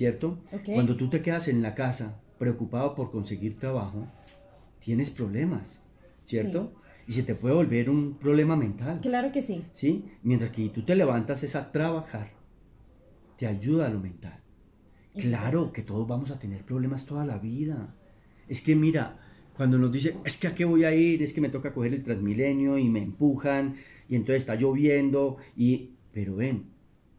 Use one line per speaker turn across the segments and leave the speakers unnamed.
¿cierto?
Ok.
Cuando tú te quedas en la casa preocupado por conseguir trabajo, tienes problemas, ¿cierto? Y se te puede volver un problema mental,
Claro que sí.
¿sí? Mientras que tú te levantas es a trabajar, te ayuda a lo mental.
Es
Claro
verdad.
que todos vamos a tener problemas toda la vida. Es que mira, cuando nos dicen, es que a qué voy a ir, es que me toca coger el Transmilenio y me empujan y entonces está lloviendo y... Pero ven,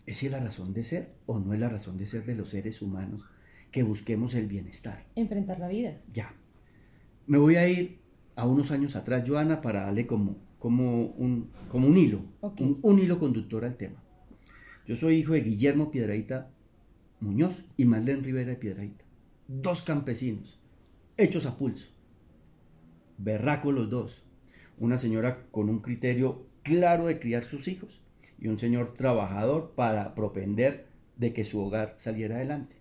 ¿esa es la razón de ser o no es la razón de ser de los seres humanos que busquemos el bienestar?
Enfrentar la vida.
Ya. Me voy a ir a unos años atrás, Joana, para darle como un hilo,
Ok.
un hilo conductor al tema. Yo soy hijo de Guillermo Piedrahíta Muñoz y Marlene Rivera de Piedrahíta. Dos campesinos, hechos a pulso, berracos los dos. Una señora con un criterio claro de criar sus hijos y un señor trabajador para propender de que su hogar saliera adelante.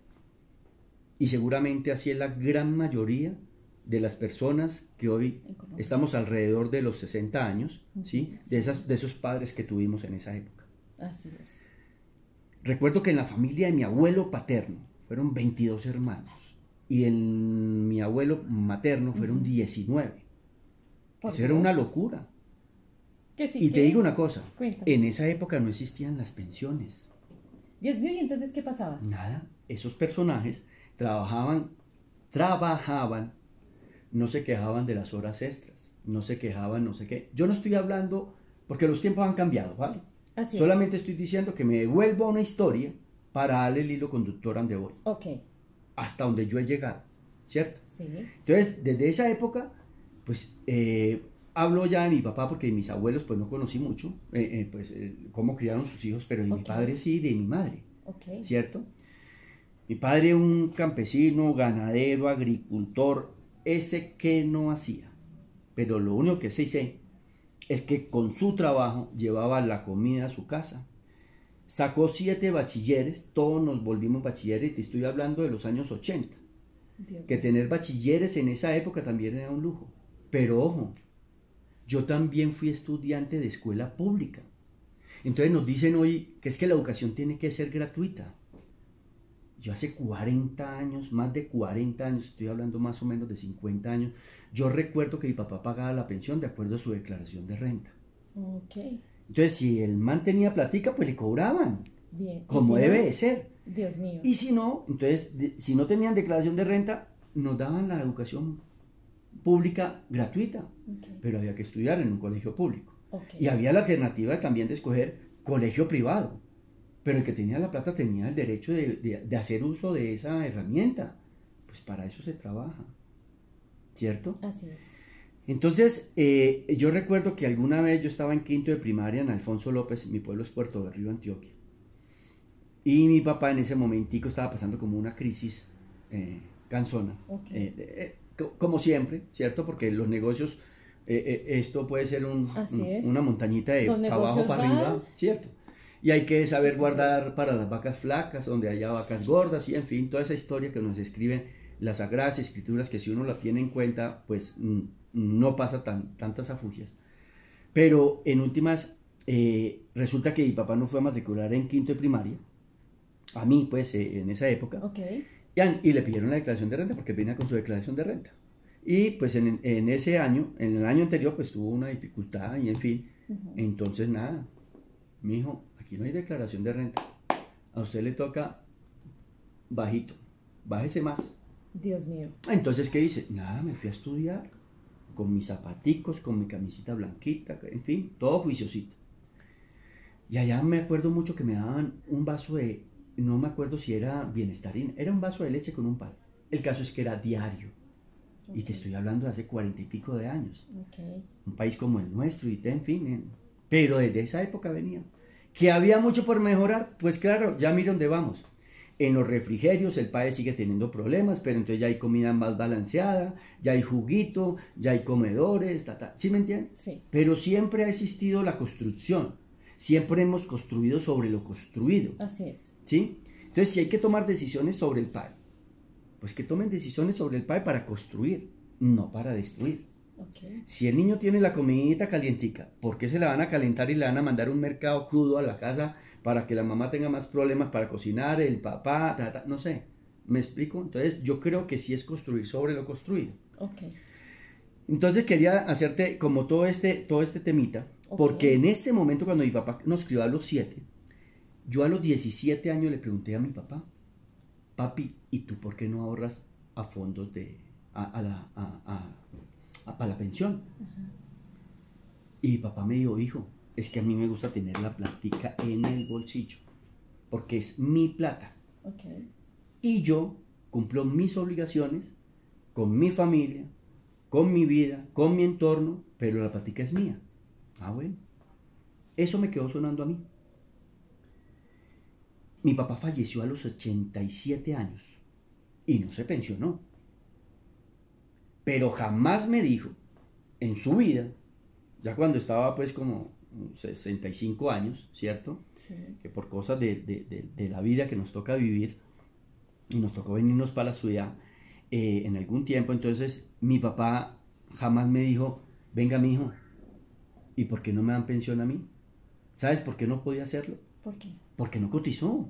Y seguramente así es la gran mayoría de las personas que hoy estamos alrededor de los 60 años, ¿sí? De esos padres que tuvimos en esa época.
Así es.
Recuerdo que en la familia de mi abuelo paterno fueron 22 hermanos y en mi abuelo materno fueron 19.
Por
Eso era
Dios.
una locura.
Que sí,
Y te
que...
digo una cosa,
Cuéntame.
en esa época no existían las pensiones,
Dios mío, ¿y entonces qué pasaba?
nada. Esos personajes trabajaban, no se quejaban de las horas extras, no se quejaban, no sé qué. Yo no estoy hablando, porque los tiempos han cambiado, ¿vale?
Así
Solamente estoy diciendo que me devuelvo a una historia para darle el hilo conductor a donde voy,
es. Ok.
hasta donde yo he llegado, ¿cierto?
Sí.
Entonces, desde esa época, pues hablo ya de mi papá, porque de mis abuelos pues no conocí mucho, cómo criaron sus hijos, pero de mi
Ok.
padre sí, de mi madre,
Ok.
¿cierto? Mi padre un campesino, ganadero, agricultor, ese que no hacía, pero lo único que sí sé es que con su trabajo llevaba la comida a su casa. Sacó 7 bachilleres, todos nos volvimos bachilleres, y te estoy hablando de los años 80.
Dios
Que
mío.
tener bachilleres en esa época también era un lujo. Pero ojo, yo también fui estudiante de escuela pública. Entonces nos dicen hoy que es que la educación tiene que ser gratuita. Yo hace 40 años, más de 40 años, estoy hablando más o menos de 50 años, yo recuerdo que mi papá pagaba la pensión de acuerdo a su declaración de renta.
Ok.
Entonces, si el man tenía platica, pues le cobraban,
Bien. ¿Y
como
si
debe
no?
de ser.
Dios mío.
Y si no, entonces, si no tenían declaración de renta, nos daban la educación pública gratuita,
Ok.
pero había que estudiar en un colegio público.
Ok.
Y había la alternativa también de escoger colegio privado, pero el que tenía la plata tenía el derecho de hacer uso de esa herramienta. Pues para eso se trabaja, ¿cierto?
Así es.
Entonces, yo recuerdo que alguna vez yo estaba en quinto de primaria en Alfonso López, mi pueblo es Puerto Berrío, Antioquia. Y mi papá en ese momentico estaba pasando como una crisis cansona.
Ok.
Como siempre, ¿cierto? Porque los negocios, esto puede ser
Así es.
una montañita de
Los
para abajo
negocios
para
van.
arriba, ¿cierto? Y hay que saber
Es
guardar para las vacas flacas, donde haya vacas gordas, y en fin, toda esa historia que nos escriben las Sagradas Escrituras, que si uno la tiene en cuenta, pues no pasa tantas afugias. Pero en últimas, resulta que mi papá no fue a matricular en quinto de primaria, a mí pues en esa época,
Ok.
y le pidieron la declaración de renta, porque venía con su declaración de renta. Y pues en ese año, en el año anterior, pues tuvo una dificultad y en fin, entonces nada, mijo, aquí no hay declaración de renta, a usted le toca bajito, bájese más.
Dios mío.
Entonces, ¿qué hice? Nada, me fui a estudiar con mis zapaticos, con mi camisita blanquita, en fin, todo juiciosito. Y allá me acuerdo mucho que me daban un vaso de, no me acuerdo si era Bienestarina, era un vaso de leche con un pan. El caso es que era diario. Y te estoy hablando de hace 40 y pico de años.
Ok.
Un país como el nuestro, y en fin, pero desde esa época venía. ¿Que había mucho por mejorar? Pues claro, ya mira dónde vamos. En los refrigerios el país sigue teniendo problemas, pero entonces ya hay comida más balanceada, ya hay juguito, ya hay comedores, ¿sí me entiendes?
Sí.
Pero siempre ha existido la construcción, siempre hemos construido sobre lo construido,
Así es.
¿sí? Entonces si hay que tomar decisiones sobre el país, pues que tomen decisiones sobre el país para construir, no para destruir.
Ok.
Si el niño tiene la comidita calientica, ¿por qué se la van a calentar y le van a mandar un mercado crudo a la casa para que la mamá tenga más problemas para cocinar, el papá, no sé, ¿me explico? Entonces yo creo que sí es construir sobre lo construido.
Ok.
Entonces quería hacerte como todo este temita,
Ok.
porque en ese momento cuando mi papá nos crió a los 7, yo a los 17 años le pregunté a mi papá, papi, ¿y tú por qué no ahorras a fondos para la pensión? Y mi papá me dijo, hijo, es que a mí me gusta tener la plática en el bolsillo, porque es mi plata.
Ok.
Y yo cumplo mis obligaciones con mi familia, con mi vida, con mi entorno, pero la plática es mía. Ah, bueno. Eso me quedó sonando a mí. Mi papá falleció a los 87 años y no se pensionó. Pero jamás me dijo en su vida, ya cuando estaba pues como 65 años, ¿cierto?
Sí.
Que por cosas de la vida que nos toca vivir, y nos tocó venirnos para la ciudad en algún tiempo, entonces mi papá jamás me dijo, venga mi hijo, ¿y por qué no me dan pensión a mí? ¿Sabes por qué no podía hacerlo?
¿Por qué?
Porque no cotizó.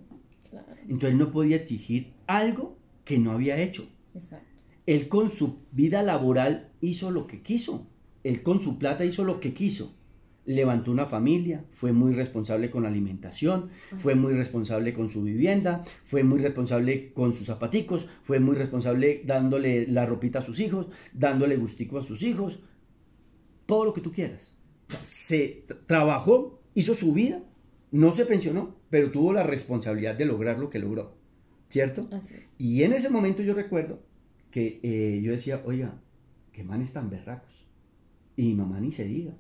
Claro.
Entonces no podía exigir algo que no había hecho.
Exacto.
Él con su vida laboral hizo lo que quiso. Él con su plata hizo lo que quiso. Levantó una familia, fue muy responsable con la alimentación, fue muy responsable con su vivienda, fue muy responsable con sus zapaticos, fue muy responsable dándole la ropita a sus hijos, dándole gustico a sus hijos, todo lo que tú quieras. Se trabajó, hizo su vida, no se pensionó, pero tuvo la responsabilidad de lograr lo que logró, ¿cierto?
Así es.
Y en ese momento yo recuerdo que yo decía, oiga, qué manes tan berracos. Y mi mamá ni se diga,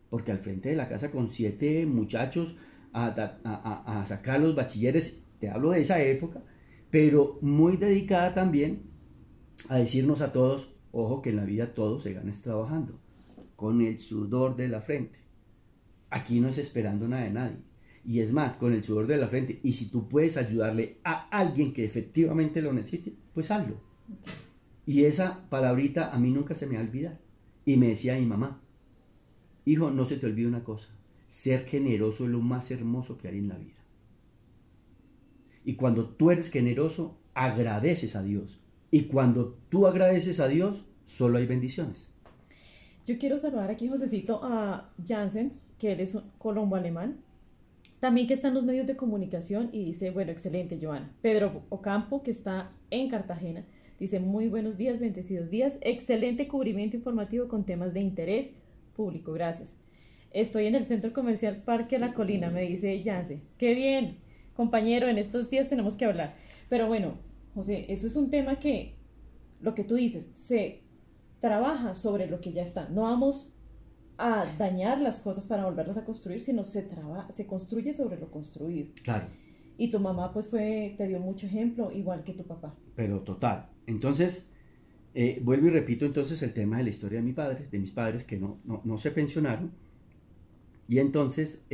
porque al frente de la casa con 7 muchachos a sacar los bachilleres, te hablo de esa época, pero muy dedicada también a decirnos a todos, ojo que en la vida todo se gana es trabajando, con el sudor de la frente. Aquí no es esperando nada de nadie. Y es más, con el sudor de la frente. Y si tú puedes ayudarle a alguien que efectivamente lo necesite, pues hazlo.
Okay.
Y esa palabrita a mí nunca se me va a olvidar. Y me decía mi mamá, hijo, no se te olvide una cosa, ser generoso es lo más hermoso que hay en la vida. Y cuando tú eres generoso, agradeces a Dios. Y cuando tú agradeces a Dios, solo hay bendiciones.
Yo quiero saludar aquí, Josecito, a Jansen, que él es un colombo-alemán, también que está en los medios de comunicación y dice, bueno, excelente, Joana. Pedro Ocampo, que está en Cartagena, dice, muy buenos días, bendecidos días, excelente cubrimiento informativo con temas de interés público, gracias. Estoy en el centro comercial Parque La Colina, me dice Jansen. Qué bien, compañero, en estos días tenemos que hablar. Pero bueno, José, eso es un tema que, lo que tú dices, se trabaja sobre lo que ya está. No vamos a dañar las cosas para volverlas a construir, sino se construye sobre lo construido.
Claro.
Y tu mamá pues te dio mucho ejemplo, igual que tu papá.
Pero total. Entonces, vuelvo y repito entonces el tema de la historia de mis padres que no se pensionaron. Y entonces,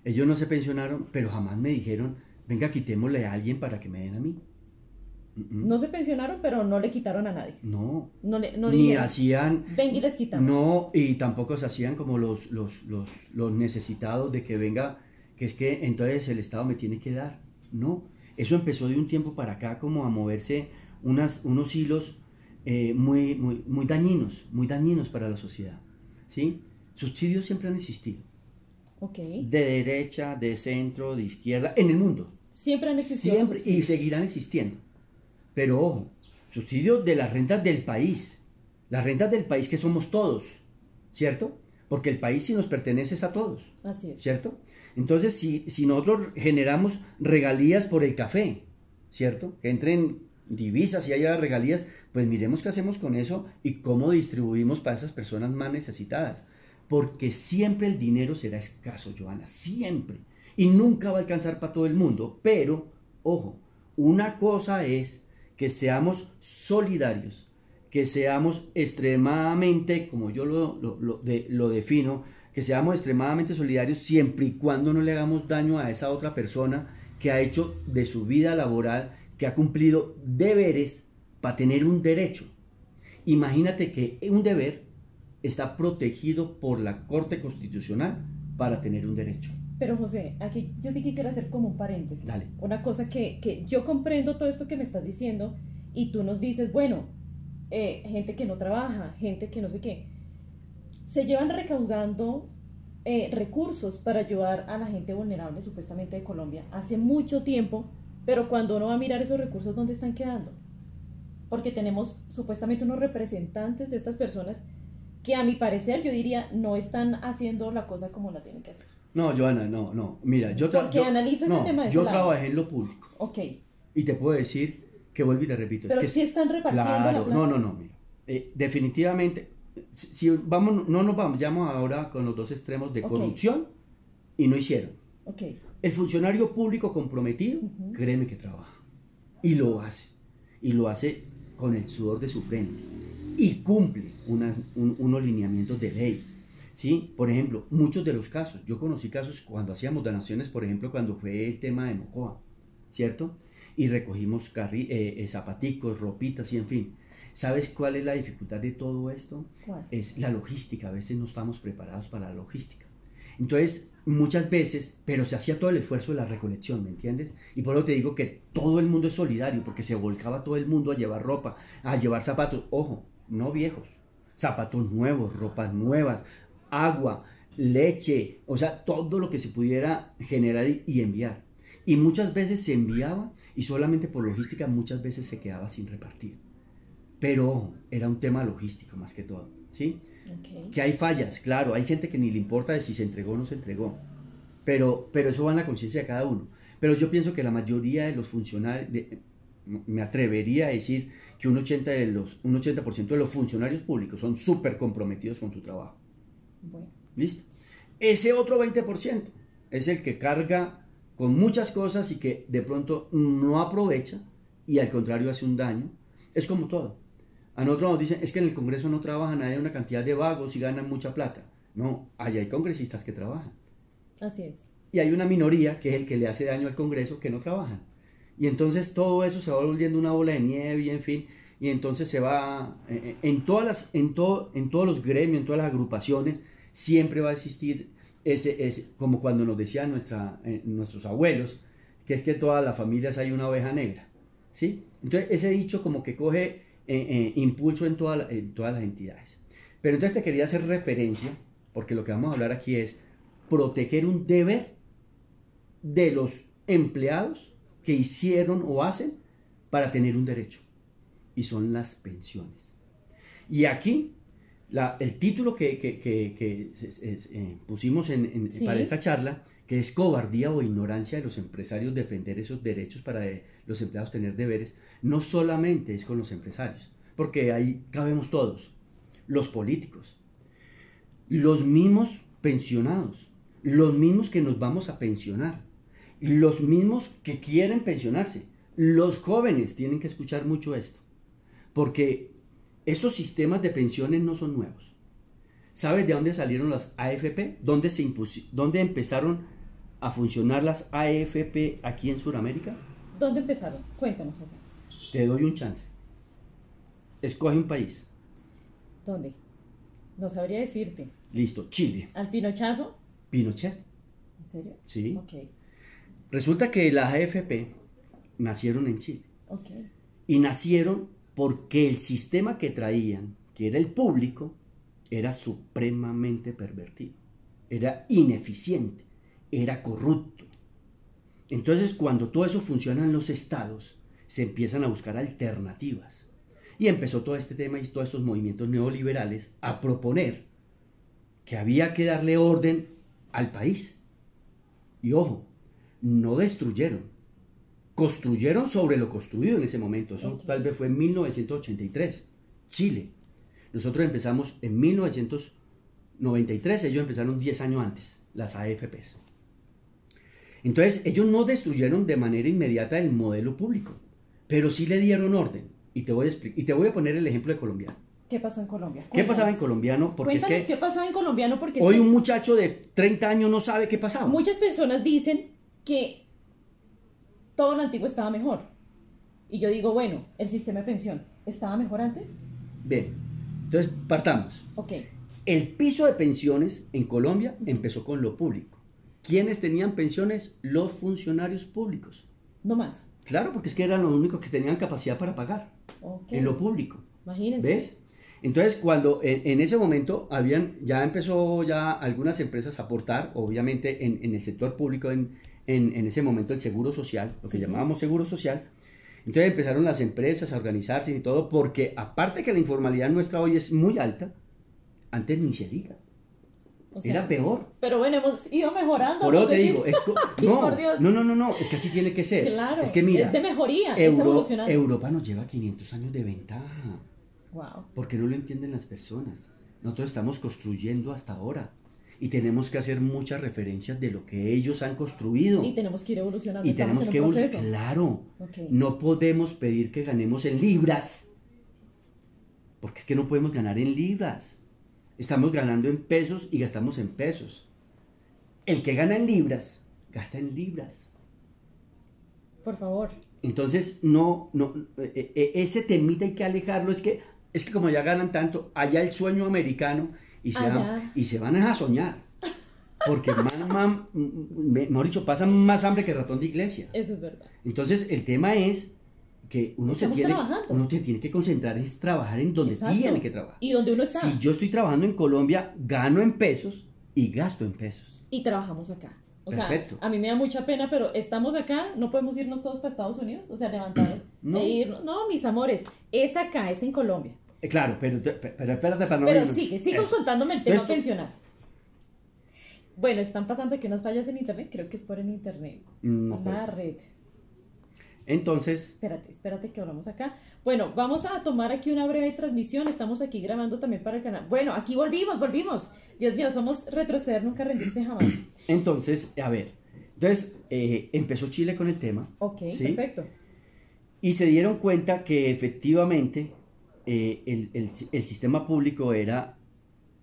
ellos no se pensionaron, pero jamás me dijeron, venga, quitémosle a alguien para que me den a mí.
No se pensionaron, pero no le quitaron a nadie.
No.
No
ni
dijeron,
hacían.
ven y les quitamos.
No, y tampoco se hacían como los necesitados de que venga, que es que entonces el Estado me tiene que dar. No. Eso empezó de un tiempo para acá como a moverse unos hilos muy dañinos para la sociedad. ¿Sí? Subsidios siempre han existido.
Okay.
De derecha, de centro, de izquierda, en el mundo.
Siempre han existido.
Siempre, y seguirán existiendo. Pero ojo, subsidios de las rentas del país. Las rentas del país que somos todos, ¿cierto? Porque el país sí nos pertenece a todos.
Así es.
¿Cierto? Entonces, si nosotros generamos regalías por el café, ¿cierto? Que entren divisas y haya regalías, pues miremos qué hacemos con eso y cómo distribuimos para esas personas más necesitadas. Porque siempre el dinero será escaso, Joana, siempre. Y nunca va a alcanzar para todo el mundo. Pero, ojo, una cosa es que seamos solidarios, que seamos extremadamente, como yo lo defino, que seamos extremadamente solidarios siempre y cuando no le hagamos daño a esa otra persona que ha hecho de su vida laboral, que ha cumplido deberes para tener un derecho. Imagínate que un deber está protegido por la Corte Constitucional para tener un derecho.
Pero José, aquí yo sí quisiera hacer como un paréntesis.
Dale.
Una cosa que yo comprendo todo esto que me estás diciendo y tú nos dices, bueno, gente que no trabaja, gente que no sé qué, se llevan recaudando recursos para ayudar a la gente vulnerable supuestamente de Colombia hace mucho tiempo, pero cuando uno va a mirar esos recursos, ¿dónde están quedando? Porque tenemos supuestamente unos representantes de estas personas que a mi parecer yo diría no están haciendo la cosa como la tienen que hacer.
No, Joana, no. Mira,
Porque analizo ese tema de
yo
ese lado.
trabajé en lo público.
Ok.
Y te puedo decir que vuelvo y te repito.
Pero
es que
sí están repartiendo
claro,
la plata.
no, mira. Definitivamente, si vamos, no nos vamos ahora con los dos extremos de
Ok.
corrupción y no hicieron.
Ok.
El funcionario público comprometido,
Ujú.
créeme que trabaja. Y lo hace. Y lo hace con el sudor de su frente. Y cumple unos lineamientos de ley. ¿Sí? Por ejemplo, muchos de los casos, yo conocí casos cuando hacíamos donaciones, por ejemplo, cuando fue el tema de Mocoa, ¿cierto? Y recogimos zapaticos, ropitas y en fin. ¿Sabes cuál es la dificultad de todo esto?
¿Cuál?
Es la logística. A veces no estamos preparados para la logística. Entonces, muchas veces, pero se hacía todo el esfuerzo de la recolección, ¿me entiendes? Y por eso te digo que todo el mundo es solidario, porque se volcaba todo el mundo a llevar ropa, a llevar zapatos, ojo, no viejos, zapatos nuevos, ropas nuevas, agua, leche, o sea, todo lo que se pudiera generar y enviar. Y muchas veces se enviaba y solamente por logística muchas veces se quedaba sin repartir. Pero ojo, era un tema logístico más que todo, ¿sí?
Okay.
Que hay fallas, claro, hay gente que ni le importa de si se entregó o no se entregó, pero eso va en la conciencia de cada uno. Pero yo pienso que la mayoría de los funcionarios, me atrevería a decir que un 80% de los funcionarios públicos son súper comprometidos con su trabajo.
Bueno.
¿Listo? Ese otro 20% es el que carga con muchas cosas y que de pronto no aprovecha y al contrario hace un daño. Es como todo. A nosotros nos dicen, es que en el Congreso no trabajan, hay una cantidad de vagos y ganan mucha plata. No, allá hay congresistas que trabajan.
Así es.
Y hay una minoría que es el que le hace daño al Congreso que no trabajan. Y entonces todo eso se va volviendo una bola de nieve y en fin, y entonces se va, en todos los gremios, en todas las agrupaciones, siempre va a existir ese como cuando nos decían nuestros abuelos, que es que todas las familias hay una oveja negra. ¿Sí? Entonces ese dicho como que coge impulso en todas las entidades. Pero entonces te quería hacer referencia, porque lo que vamos a hablar aquí es proteger un deber de los empleados que hicieron o hacen para tener un derecho, y son las pensiones. Y aquí el título que pusimos
Sí.
para esta charla, que es cobardía o ignorancia de los empresarios defender esos derechos para los empleados tener deberes, no solamente es con los empresarios, porque ahí cabemos todos, los políticos, los mismos pensionados, los mismos que nos vamos a pensionar, los mismos que quieren pensionarse, los jóvenes tienen que escuchar mucho esto, porque estos sistemas de pensiones no son nuevos. ¿Sabes de dónde salieron las AFP? ¿Dónde empezaron a funcionar las AFP aquí en Sudamérica?
¿Dónde empezaron? Cuéntanos, José.
Te doy un chance. Escoge un país.
¿Dónde? No sabría decirte.
Listo, Chile.
¿Al Pinochazo?
Pinochet.
¿En serio?
Sí.
Ok.
Resulta que las AFP nacieron en Chile.
Ok.
Y nacieron porque el sistema que traían, que era el público, era supremamente pervertido. Era ineficiente. Era corrupto. Entonces, cuando todo eso funciona en los estados, se empiezan a buscar alternativas. Y empezó todo este tema y todos estos movimientos neoliberales a proponer que había que darle orden al país. Y ojo, no destruyeron, construyeron sobre lo construido en ese momento. Eso
Ok.
tal vez fue en 1983, Chile. Nosotros empezamos en 1993, ellos empezaron 10 años antes, las AFPs. Entonces, ellos no destruyeron de manera inmediata el modelo público, pero sí le dieron orden. Y te voy a poner el ejemplo de colombiano.
¿Qué pasó en Colombia?
¿Qué pasaba en
Cuéntanos.
colombiano? Porque es
Cuéntanos
que
qué pasaba en colombiano porque es
hoy
que
un muchacho de 30 años no sabe qué pasaba.
muchas personas dicen que todo lo antiguo estaba mejor. Y yo digo, bueno, el sistema de pensión, ¿estaba mejor antes?
Bien, entonces partamos.
Ok.
El piso de pensiones en Colombia empezó con lo público ¿Quiénes tenían pensiones? Los funcionarios públicos.
No más.
Claro, porque es que eran los únicos que tenían capacidad para pagar en lo público.
Imagínense.
¿Ves? Entonces, cuando en ese momento ya empezó ya algunas empresas a aportar, obviamente en el sector público, en ese momento el seguro social, lo que llamábamos seguro social. Entonces empezaron las empresas a organizarse y todo, porque aparte que la informalidad nuestra hoy es muy alta, antes ni se diga. O sea, era peor.
Pero bueno, hemos ido mejorando.
Por eso te digo,
por
no, es que así tiene que ser.
Claro,
es que mira,
es de mejoría, es evolucionar.
Europa nos lleva 500 años de ventaja.
Wow.
Porque no lo entienden las personas. Nosotros estamos construyendo hasta ahora. Y tenemos que hacer muchas referencias de lo que ellos han construido.
Y tenemos que ir evolucionando.
Y tenemos que evolucionar. Claro. No podemos pedir que ganemos en libras. Porque es que no podemos ganar en libras. Estamos ganando en pesos y gastamos en pesos. El que gana en libras, gasta en libras.
Por favor.
Entonces, ese temita hay que alejarlo. Es que como ya ganan tanto, allá el sueño americano y se van a soñar. Porque, mejor dicho, pasan más hambre que ratón de iglesia.
Eso es verdad.
Entonces, el tema es que uno se tiene que concentrar en trabajar en donde tiene que trabajar.
Y donde uno está.
Si yo estoy trabajando en Colombia, gano en pesos y gasto en pesos.
Y trabajamos acá. O
Perfecto.
sea, a mí me da mucha pena, pero estamos acá, no podemos irnos todos para Estados Unidos, o sea, levantar e irnos. No, mis amores, es acá, es en Colombia.
Claro, pero espérate para no...
Pero sigo contándome el tema pensional. Bueno, están pasando aquí unas fallas en internet, creo que es por el internet. La red.
Entonces...
Espérate que hablamos acá. Bueno, vamos a tomar aquí una breve transmisión, estamos aquí grabando también para el canal. Bueno, aquí volvimos. Dios mío, somos retroceder, nunca rendirse jamás.
Entonces, a ver, empezó Chile con el tema.
Ok, ¿sí? Perfecto.
Y se dieron cuenta que efectivamente el sistema público era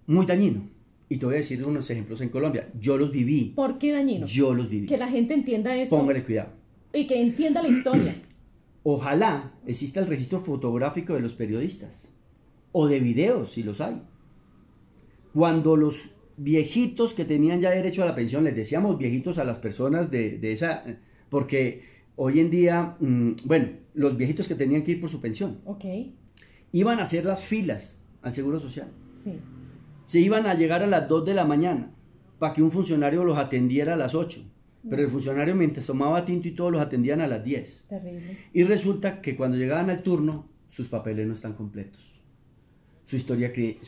muy dañino. Y te voy a decir unos ejemplos en Colombia. Yo los viví.
¿Por qué dañino?
Yo los viví.
Que la gente entienda eso.
Póngale cuidado.
Y que entienda la historia.
Ojalá exista el registro fotográfico de los periodistas. O de videos, si los hay. Cuando los viejitos que tenían ya derecho a la pensión, les decíamos viejitos a las personas de esa... Porque hoy en día, los viejitos que tenían que ir por su pensión.
Ok.
Iban a hacer las filas al Seguro Social.
Sí.
Se iban a llegar a las 2 de la mañana para que un funcionario los atendiera a las 8. Pero el funcionario, mientras tomaba tinto y todo, los atendían a las 10.
Terrible.
Y resulta que cuando llegaban al turno, sus papeles no están completos. Su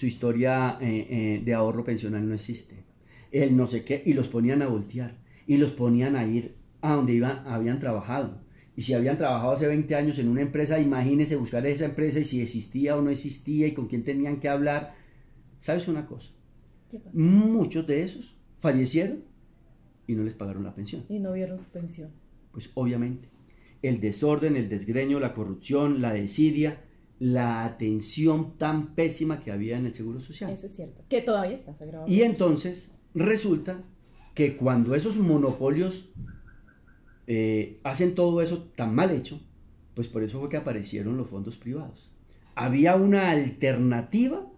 historia de ahorro pensional no existe. El no sé qué, y los ponían a voltear. Y los ponían a ir a donde habían trabajado. Y si habían trabajado hace 20 años en una empresa, imagínense buscar esa empresa y si existía o no existía y con quién tenían que hablar. ¿Sabes una cosa?
¿Qué pasó?
Muchos de esos fallecieron y no les pagaron la pensión.
Y no vieron su pensión.
Pues obviamente, el desorden, el desgreño, la corrupción, la desidia, la atención tan pésima que había en el Seguro Social.
Eso es cierto, que todavía está agravado.
Y entonces resulta que cuando esos monopolios hacen todo eso tan mal hecho, pues por eso fue que aparecieron los fondos privados. Había una alternativa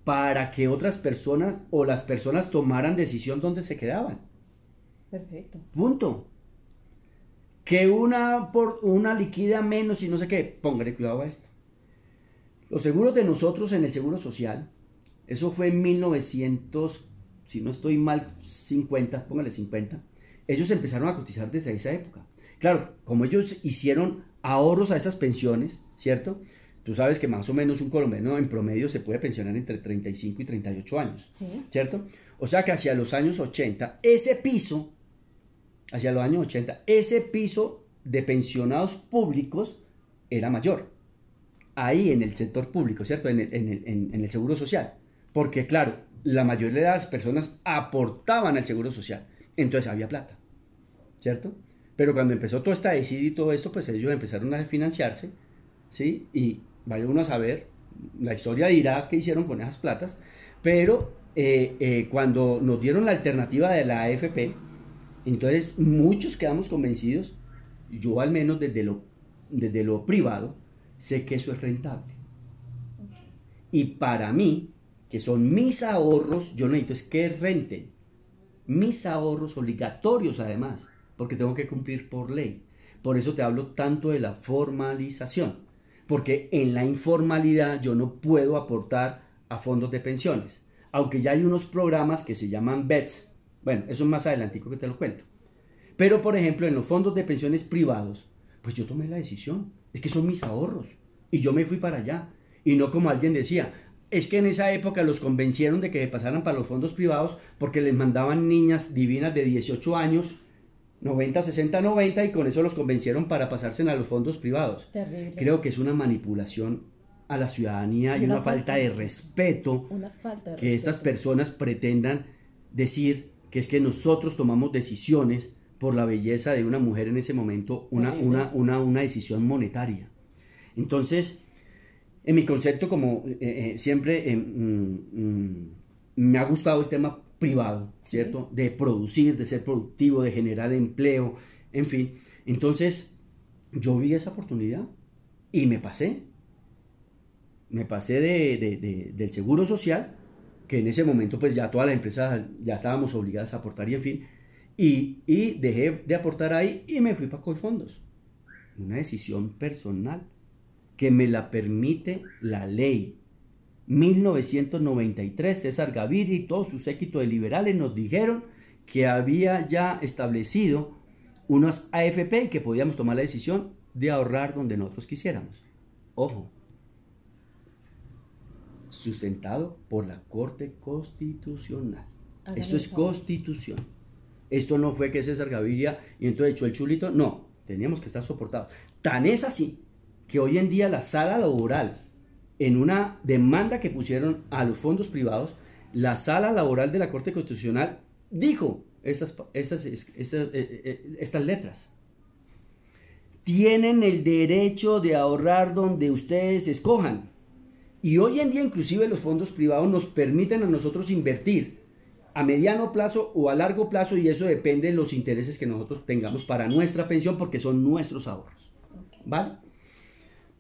para que otras personas o las personas tomaran decisión dónde se quedaban.
Perfecto.
Punto. Que una liquida menos y no sé qué, póngale cuidado a esto. Los seguros de nosotros en el Seguro Social, eso fue en 1900, si no estoy mal, 50, póngale 50. Ellos empezaron a cotizar desde esa época. Claro, como ellos hicieron ahorros a esas pensiones, ¿cierto? Tú sabes que más o menos un colombiano en promedio se puede pensionar entre 35 y 38 años,
¿sí?
¿Cierto? O sea que hacia los años 80, ese piso de pensionados públicos era mayor. Ahí en el sector público, ¿cierto? En el Seguro Social. Porque claro, la mayoría de las personas aportaban al Seguro Social. Entonces había plata, ¿cierto? Pero cuando empezó toda esta desidia y todo esto, pues ellos empezaron a financiarse, ¿sí? Y vaya uno a saber, la historia dirá qué hicieron con esas platas, pero cuando nos dieron la alternativa de la AFP, entonces muchos quedamos convencidos, yo al menos desde lo privado, sé que eso es rentable. Y para mí, que son mis ahorros, yo necesito es que renten. mis ahorros obligatorios además, porque tengo que cumplir por ley. Por eso te hablo tanto de la formalización, porque en la informalidad yo no puedo aportar a fondos de pensiones, aunque ya hay unos programas que se llaman BETS. Bueno, eso es más adelantico que te lo cuento. Pero, por ejemplo, en los fondos de pensiones privados, pues yo tomé la decisión, es que son mis ahorros, y yo me fui para allá, y no como alguien decía, es que en esa época los convencieron de que se pasaran para los fondos privados porque les mandaban niñas divinas de 18 años, 90, 60, 90, y con eso los convencieron para pasarse a los fondos privados.
Terrible.
Creo que es una manipulación a la ciudadanía y una falta de respeto que estas personas pretendan decir que es que nosotros tomamos decisiones por la belleza de una mujer en ese momento, una decisión monetaria. Entonces, en mi concepto, como siempre, me ha gustado el tema privado, ¿cierto? De producir, de ser productivo, de generar empleo, en fin. Entonces, yo vi esa oportunidad y me pasé. Me pasé del seguro social, que en ese momento pues ya todas las empresas ya estábamos obligadas a aportar y en fin, y dejé de aportar ahí y me fui para Colfondos. Una decisión personal que me la permite la ley. 1993, César Gaviria y todo su séquito de liberales nos dijeron que había ya establecido unas AFP y que podíamos tomar la decisión de ahorrar donde nosotros quisiéramos. Ojo, sustentado por la Corte Constitucional. Esto es constitución. Esto no fue que César Gaviria y entonces echó el chulito. No, teníamos que estar soportados. Tan es así que hoy en día la sala laboral, en una demanda que pusieron a los fondos privados, la sala laboral de la Corte Constitucional dijo estas letras. Tienen el derecho de ahorrar donde ustedes escojan. Y hoy en día inclusive los fondos privados nos permiten a nosotros invertir a mediano plazo o a largo plazo, y eso depende de los intereses que nosotros tengamos para nuestra pensión, porque son nuestros ahorros. ¿Vale?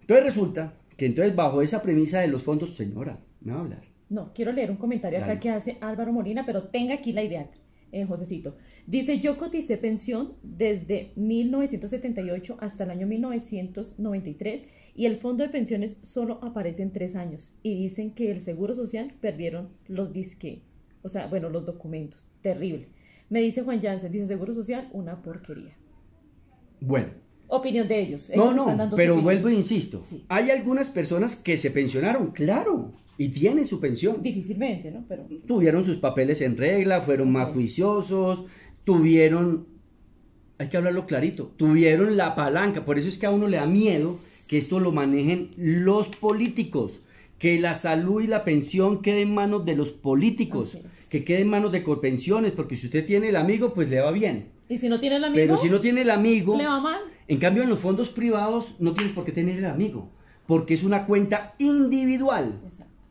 Entonces resulta que entonces bajo esa premisa de los fondos, señora, ¿me va a hablar?
No, quiero leer un comentario acá que hace Álvaro Molina, pero tenga aquí la idea, Josecito. Dice, yo coticé pensión desde 1978 hasta el año 1993 y el fondo de pensiones solo aparece en 3 años y dicen que el Seguro Social perdieron los disque, o sea, bueno, los documentos. Terrible. Me dice Juan Jansen, dice Seguro Social, una porquería.
Bueno.
Opinión de ellos.
No, pero vuelvo e insisto. Sí. Hay algunas personas que se pensionaron, claro, y tienen su pensión.
Difícilmente, ¿no? Pero
tuvieron sus papeles en regla, fueron más juiciosos, tuvieron, hay que hablarlo clarito, tuvieron la palanca. Por eso es que a uno le da miedo que esto lo manejen los políticos, que la salud y la pensión quede en manos de los políticos, que quede en manos de Colpensiones, porque si usted tiene el amigo, pues le va bien.
¿Y si no tiene el amigo?
Pero si no tiene el amigo,
le va mal.
En cambio, en los fondos privados no tienes por qué tener el amigo, porque es una cuenta individual.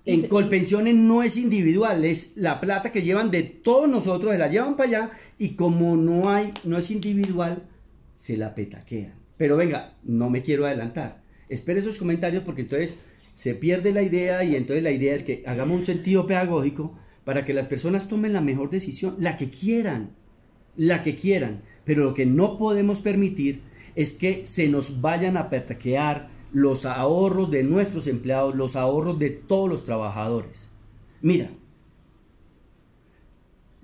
En Colpensiones no es individual, es la plata que llevan de todos nosotros, se la llevan para allá, y como no es individual, se la petaquean. Pero venga, no me quiero adelantar. Espere esos comentarios, porque entonces se pierde la idea, y entonces la idea es que hagamos un sentido pedagógico para que las personas tomen la mejor decisión, la que quieran, pero lo que no podemos permitir es que se nos vayan a petaquear los ahorros de nuestros empleados, los ahorros de todos los trabajadores. Mira,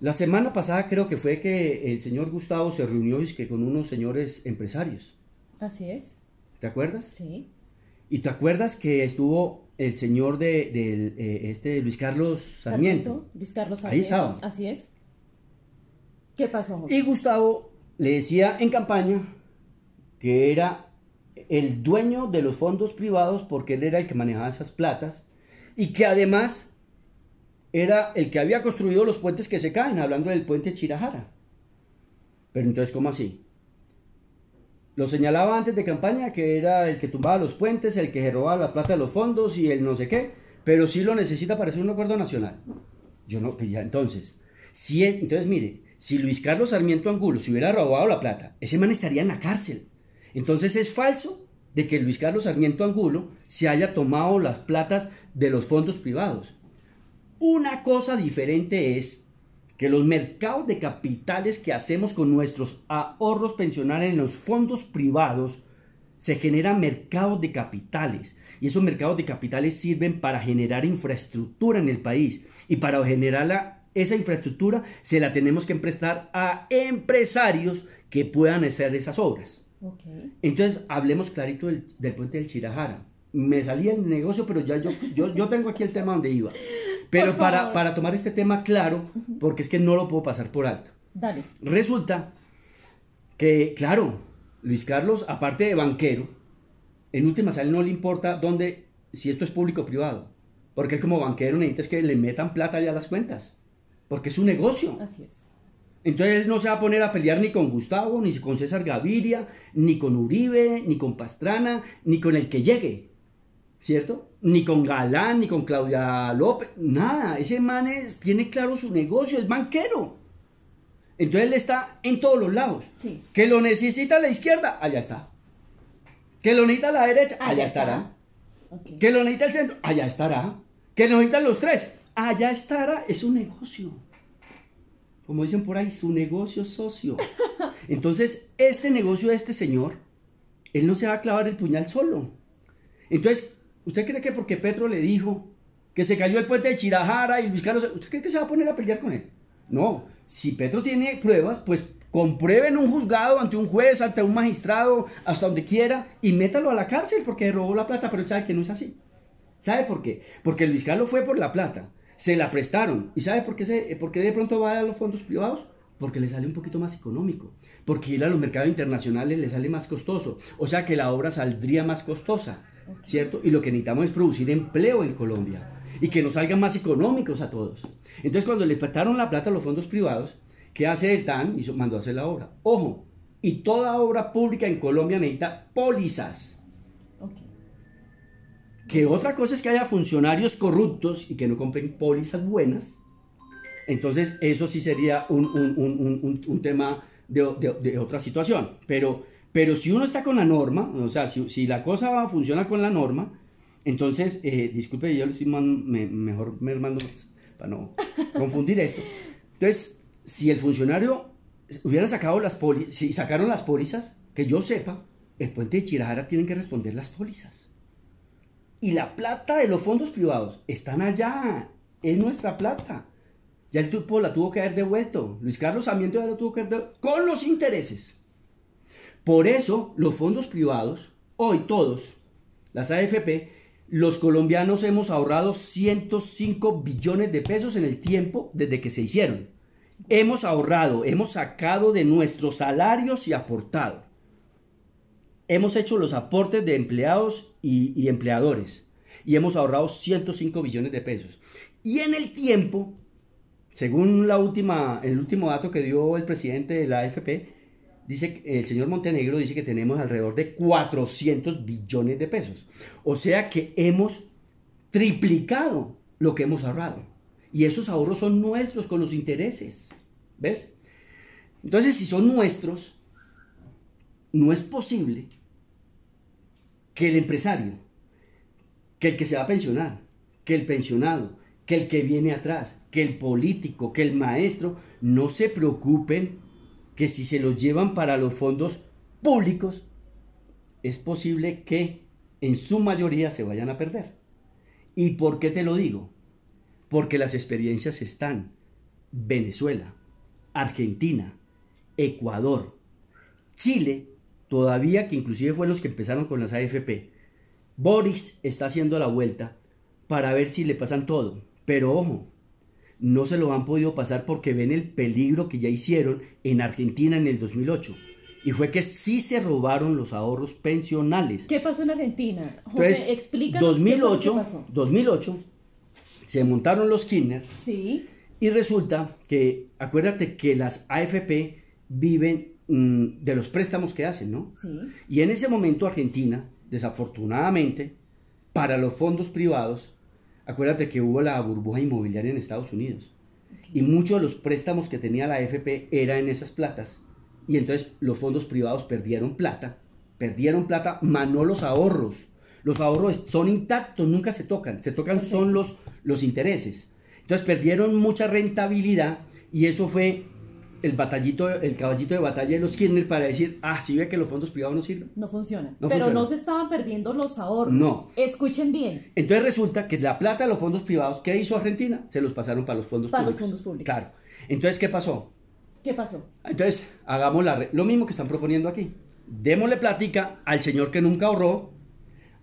la semana pasada creo que fue que el señor Gustavo se reunió con unos señores empresarios.
Así es.
¿Te acuerdas?
Sí.
¿Y te acuerdas que estuvo el señor Luis Carlos Sarmiento?
Luis Carlos Sarmiento.
Ahí estaba.
Así es. ¿Qué pasó, José?
Y Gustavo le decía en campaña que era el dueño de los fondos privados porque él era el que manejaba esas platas y que además era el que había construido los puentes que se caen, hablando del puente Chirajara. Pero entonces, ¿cómo así? Lo señalaba antes de campaña que era el que tumbaba los puentes, el que se robaba la plata de los fondos y el no sé qué, pero sí lo necesita para hacer un acuerdo nacional. Yo no, pues ya entonces, entonces mire, si Luis Carlos Sarmiento Angulo se hubiera robado la plata, ese man estaría en la cárcel. Entonces es falso de que Luis Carlos Sarmiento Angulo se haya tomado las platas de los fondos privados. Una cosa diferente es que los mercados de capitales que hacemos con nuestros ahorros pensionales en los fondos privados, se generan mercados de capitales. Y esos mercados de capitales sirven para generar infraestructura en el país. Y para generar esa infraestructura se la tenemos que prestar a empresarios que puedan hacer esas obras.
Okay.
Entonces, hablemos clarito del puente del Chirajara. Me salía el negocio, pero ya yo tengo aquí el tema donde iba. Pero para tomar este tema claro, porque es que no lo puedo pasar por alto.
Dale.
Resulta que, claro, Luis Carlos, aparte de banquero, en últimas a él no le importa si esto es público o privado. Porque él como banquero necesita que le metan plata ya a las cuentas. Porque es un negocio.
Así es.
Entonces él no se va a poner a pelear ni con Gustavo, ni con César Gaviria, ni con Uribe, ni con Pastrana, ni con el que llegue. ¿Cierto? Ni con Galán, ni con Claudia López, nada. Ese man tiene claro su negocio, es banquero. Entonces él está en todos los lados.
Sí.
Que lo necesita la izquierda, allá está. Que lo necesita la derecha, allá estará.
Okay.
Que lo necesita el centro, allá estará. Que lo necesitan los tres, allá estará. Es un negocio. Como dicen por ahí, su negocio socio. Entonces, este negocio de este señor, él no se va a clavar el puñal solo. Entonces, ¿usted cree que porque Petro le dijo que se cayó el puente de Chirajara y Luis Carlos, ¿usted cree que se va a poner a pelear con él? No, si Petro tiene pruebas, pues comprueben un juzgado ante un juez, ante un magistrado, hasta donde quiera, y métalo a la cárcel porque robó la plata, pero él sabe que no es así. ¿Sabe por qué? Porque Luis Carlos fue por la plata, se la prestaron. ¿Y sabe por qué de pronto va a los fondos privados? Porque le sale un poquito más económico, porque ir a los mercados internacionales le sale más costoso, o sea que la obra saldría más costosa, ¿cierto? Y lo que necesitamos es producir empleo en Colombia y que nos salgan más económicos a todos. Entonces cuando le faltaron la plata a los fondos privados, ¿qué hace el TAN? Mandó a hacer la obra. Ojo, y toda obra pública en Colombia necesita pólizas.
Okay.
Que otra cosa es que haya funcionarios corruptos y que no compren pólizas buenas. Entonces eso sí sería un tema de otra situación. Pero si uno está con la norma, o sea, si la cosa funciona con la norma, entonces, disculpe, yo le estoy mejor mermando para no confundir esto. Entonces, si el funcionario hubiera sacado si sacaron las pólizas, que yo sepa, el puente de Chirajara tienen que responder las pólizas. Y la plata de los fondos privados están allá, es nuestra plata. Ya el tipo la tuvo que haber devuelto. Luis Carlos Sarmiento ya lo tuvo que haber devuelto con los intereses. Por eso, los fondos privados, hoy todos, las AFP, los colombianos hemos ahorrado 105 billones de pesos en el tiempo desde que se hicieron. Hemos ahorrado, hemos sacado de nuestros salarios y aportado. Hemos hecho los aportes de empleados y empleadores. Y hemos ahorrado 105 billones de pesos. Y en el tiempo, según el último dato que dio el presidente de la AFP, dice, el señor Montenegro dice que tenemos alrededor de 400 billones de pesos. O sea que hemos triplicado lo que hemos ahorrado. Y esos ahorros son nuestros con los intereses. ¿Ves? Entonces, si son nuestros, no es posible que el empresario, que el que se va a pensionar, que el pensionado, que el que viene atrás, que el político, que el maestro, no se preocupen que si se los llevan para los fondos públicos, es posible que en su mayoría se vayan a perder. ¿Y por qué te lo digo? Porque las experiencias están Venezuela, Argentina, Ecuador, Chile, todavía que inclusive fueron los que empezaron con las AFP. Boris está haciendo la vuelta para ver si le pasan todo. Pero ojo, no se lo han podido pasar porque ven el peligro que ya hicieron en Argentina en el 2008. Y fue que sí se robaron los ahorros pensionales.
¿Qué pasó en Argentina? José,
entonces,
explícanos
2008,
qué pasó.
2008 se montaron los Kirchner.
Sí.
Y resulta que, acuérdate que las AFP viven de los préstamos que hacen, ¿no?
Sí.
Y en ese momento Argentina, desafortunadamente, para los fondos privados, acuérdate que hubo la burbuja inmobiliaria en Estados Unidos. Okay. Y muchos de los préstamos que tenía la AFP eran en esas platas. Y entonces los fondos privados perdieron plata, más no los ahorros. Los ahorros son intactos, nunca se tocan, son los intereses. Entonces perdieron mucha rentabilidad Y eso fue el caballito de batalla de los Kirchner para decir, si ve que los fondos privados no sirven.
No funcionan.
No
Pero
funciona.
no se estaban perdiendo los ahorros.
No.
Escuchen bien.
Entonces resulta que la plata de los fondos privados, ¿qué hizo Argentina? Se los pasaron para los fondos
Para
públicos.
los fondos públicos.
Claro. Entonces, ¿qué pasó?
¿Qué pasó?
Entonces, hagamos lo mismo que están proponiendo aquí. Démosle plática al señor que nunca ahorró.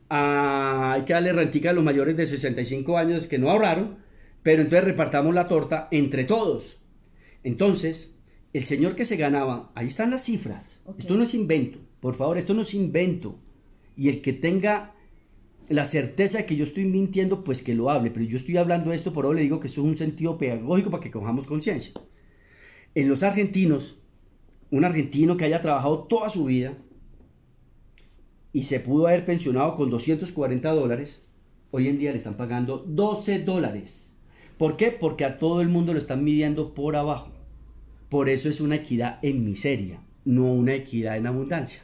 Hay que darle rentica a los mayores de 65 años que no ahorraron. Pero entonces repartamos la torta entre todos. Entonces, el señor que se ganaba, ahí están las cifras.
Okay.
Esto no es invento. Por favor, esto no es invento. Y el que tenga la certeza de que yo estoy mintiendo, pues que lo hable. Pero yo estoy hablando de esto, por ahora le digo que esto es un sentido pedagógico para que cojamos conciencia. En los argentinos, un argentino que haya trabajado toda su vida y se pudo haber pensionado con $240, hoy en día le están pagando $12. ¿Por qué? Porque a todo el mundo lo están midiendo por abajo. Por eso es una equidad en miseria, no una equidad en abundancia,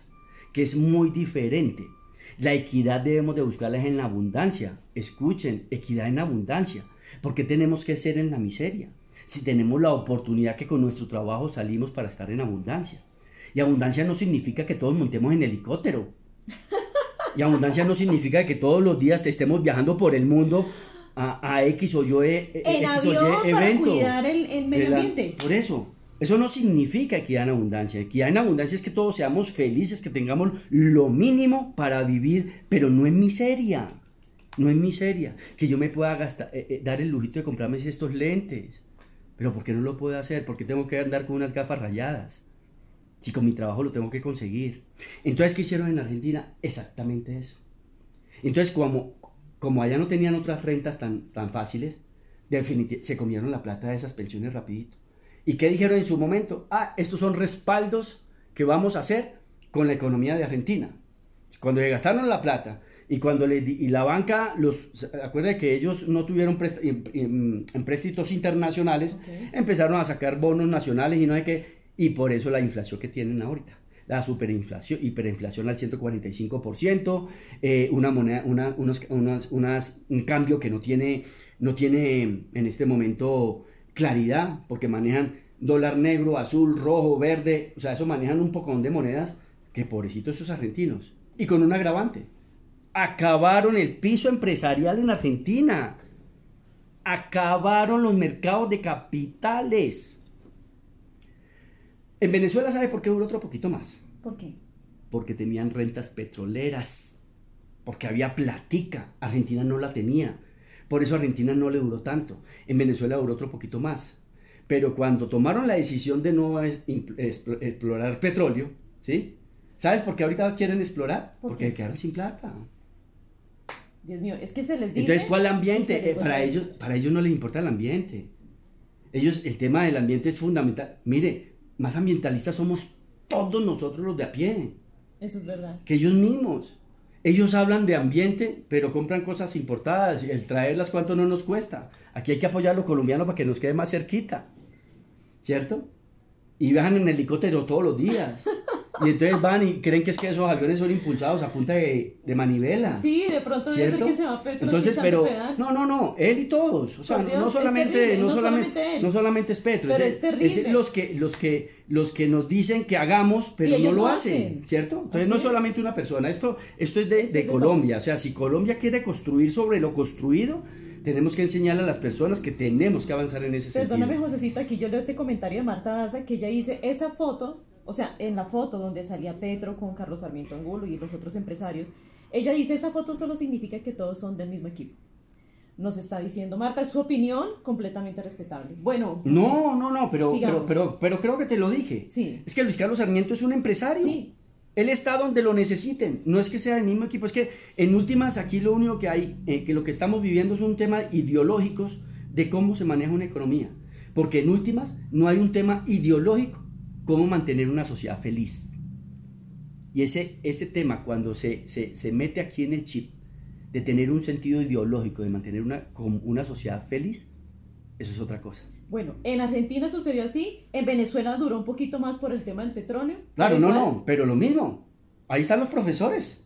que es muy diferente. La equidad debemos de buscarla en la abundancia. Escuchen, equidad en abundancia. ¿Por qué tenemos que ser en la miseria? Si tenemos la oportunidad que con nuestro trabajo salimos para estar en abundancia. Y abundancia no significa que todos montemos en helicóptero. Y abundancia no significa que todos los días estemos viajando por el mundo a X o Y
avión para
evento.
Cuidar el medio ambiente.
Por eso no significa equidad en abundancia. Equidad en abundancia es que todos seamos felices, que tengamos lo mínimo para vivir, pero no en miseria. No en miseria. Que yo me pueda dar el lujito de comprarme estos lentes. Pero ¿por qué no lo puedo hacer? ¿Por qué tengo que andar con unas gafas rayadas? Si con mi trabajo lo tengo que conseguir. Entonces, ¿qué hicieron en Argentina? Exactamente eso. Entonces, como allá no tenían otras rentas tan fáciles, definitivamente se comieron la plata de esas pensiones rapidito. ¿Y qué dijeron en su momento? Estos son respaldos que vamos a hacer con la economía de Argentina. Cuando le gastaron la plata y cuando y la banca, acuerda que ellos no tuvieron empréstitos internacionales,
Okay.
empezaron a sacar bonos nacionales y no sé qué, y por eso la inflación que tienen ahorita. La superinflación, hiperinflación al 145%, una moneda, un cambio que no tiene en este momento claridad, porque manejan dólar negro, azul, rojo, verde, o sea, eso manejan un pocón de monedas, que pobrecitos esos argentinos. Y con un agravante, acabaron el piso empresarial en Argentina, acabaron los mercados de capitales. En Venezuela, ¿sabe por qué duró otro poquito más?
¿Por qué?
Porque tenían rentas petroleras, porque había platica. Argentina no la tenía. Por eso Argentina no le duró tanto. En Venezuela duró otro poquito más. Pero cuando tomaron la decisión de no explorar petróleo, ¿sí? ¿Sabes por qué ahorita quieren explorar? Porque quedaron sin plata.
Dios mío, es que se les dice...
Entonces, ¿cuál ambiente? Para ellos no les importa el ambiente. El tema del ambiente es fundamental. Mire, más ambientalistas somos todos nosotros los de a pie.
Eso es verdad.
Que ellos mismos. Ellos hablan de ambiente, pero compran cosas importadas. El traerlas, ¿cuánto no nos cuesta? Aquí hay que apoyar a los colombianos para que nos quede más cerquita. ¿Cierto? Y viajan en helicóptero todos los días. Y entonces van y creen que es que esos aviones son impulsados a punta de manivela.
Sí, de pronto debe ser que se va Petro.
Entonces, pero no, él y todos. O sea,
Dios,
no solamente
es terrible,
no solamente es Petro.
Pero es terrible.
Es los que nos dicen que hagamos, pero no lo hacen, ¿cierto? Entonces
Así
no es
es.
solamente una persona. Esto es
Esto
de
es de
Colombia.
todos.
O sea, si Colombia quiere construir sobre lo construido, tenemos que enseñarle a las personas que tenemos que avanzar en ese
Perdóname,
sentido.
Josecito, aquí yo leo este comentario de Marta Daza, que ella dice, esa foto, o sea, en la foto donde salía Petro con Carlos Sarmiento Angulo y los otros empresarios, ella dice, esa foto solo significa que todos son del mismo equipo. Nos está diciendo Marta, es su opinión, completamente respetable. Bueno.
No, pero creo que te lo dije.
Sí.
Es que Luis Carlos Sarmiento es un empresario.
Sí.
Él está donde lo necesiten, no es que sea del mismo equipo, es que en últimas aquí lo único que hay, que lo que estamos viviendo es un tema ideológico de cómo se maneja una economía, porque en últimas no hay un tema ideológico, cómo mantener una sociedad feliz. Y ese tema cuando se mete aquí en el chip de tener un sentido ideológico, de mantener una sociedad feliz, eso es otra cosa.
Bueno, en Argentina sucedió así, en Venezuela duró un poquito más por el tema del petróleo.
Claro, pero lo mismo. Ahí están los profesores.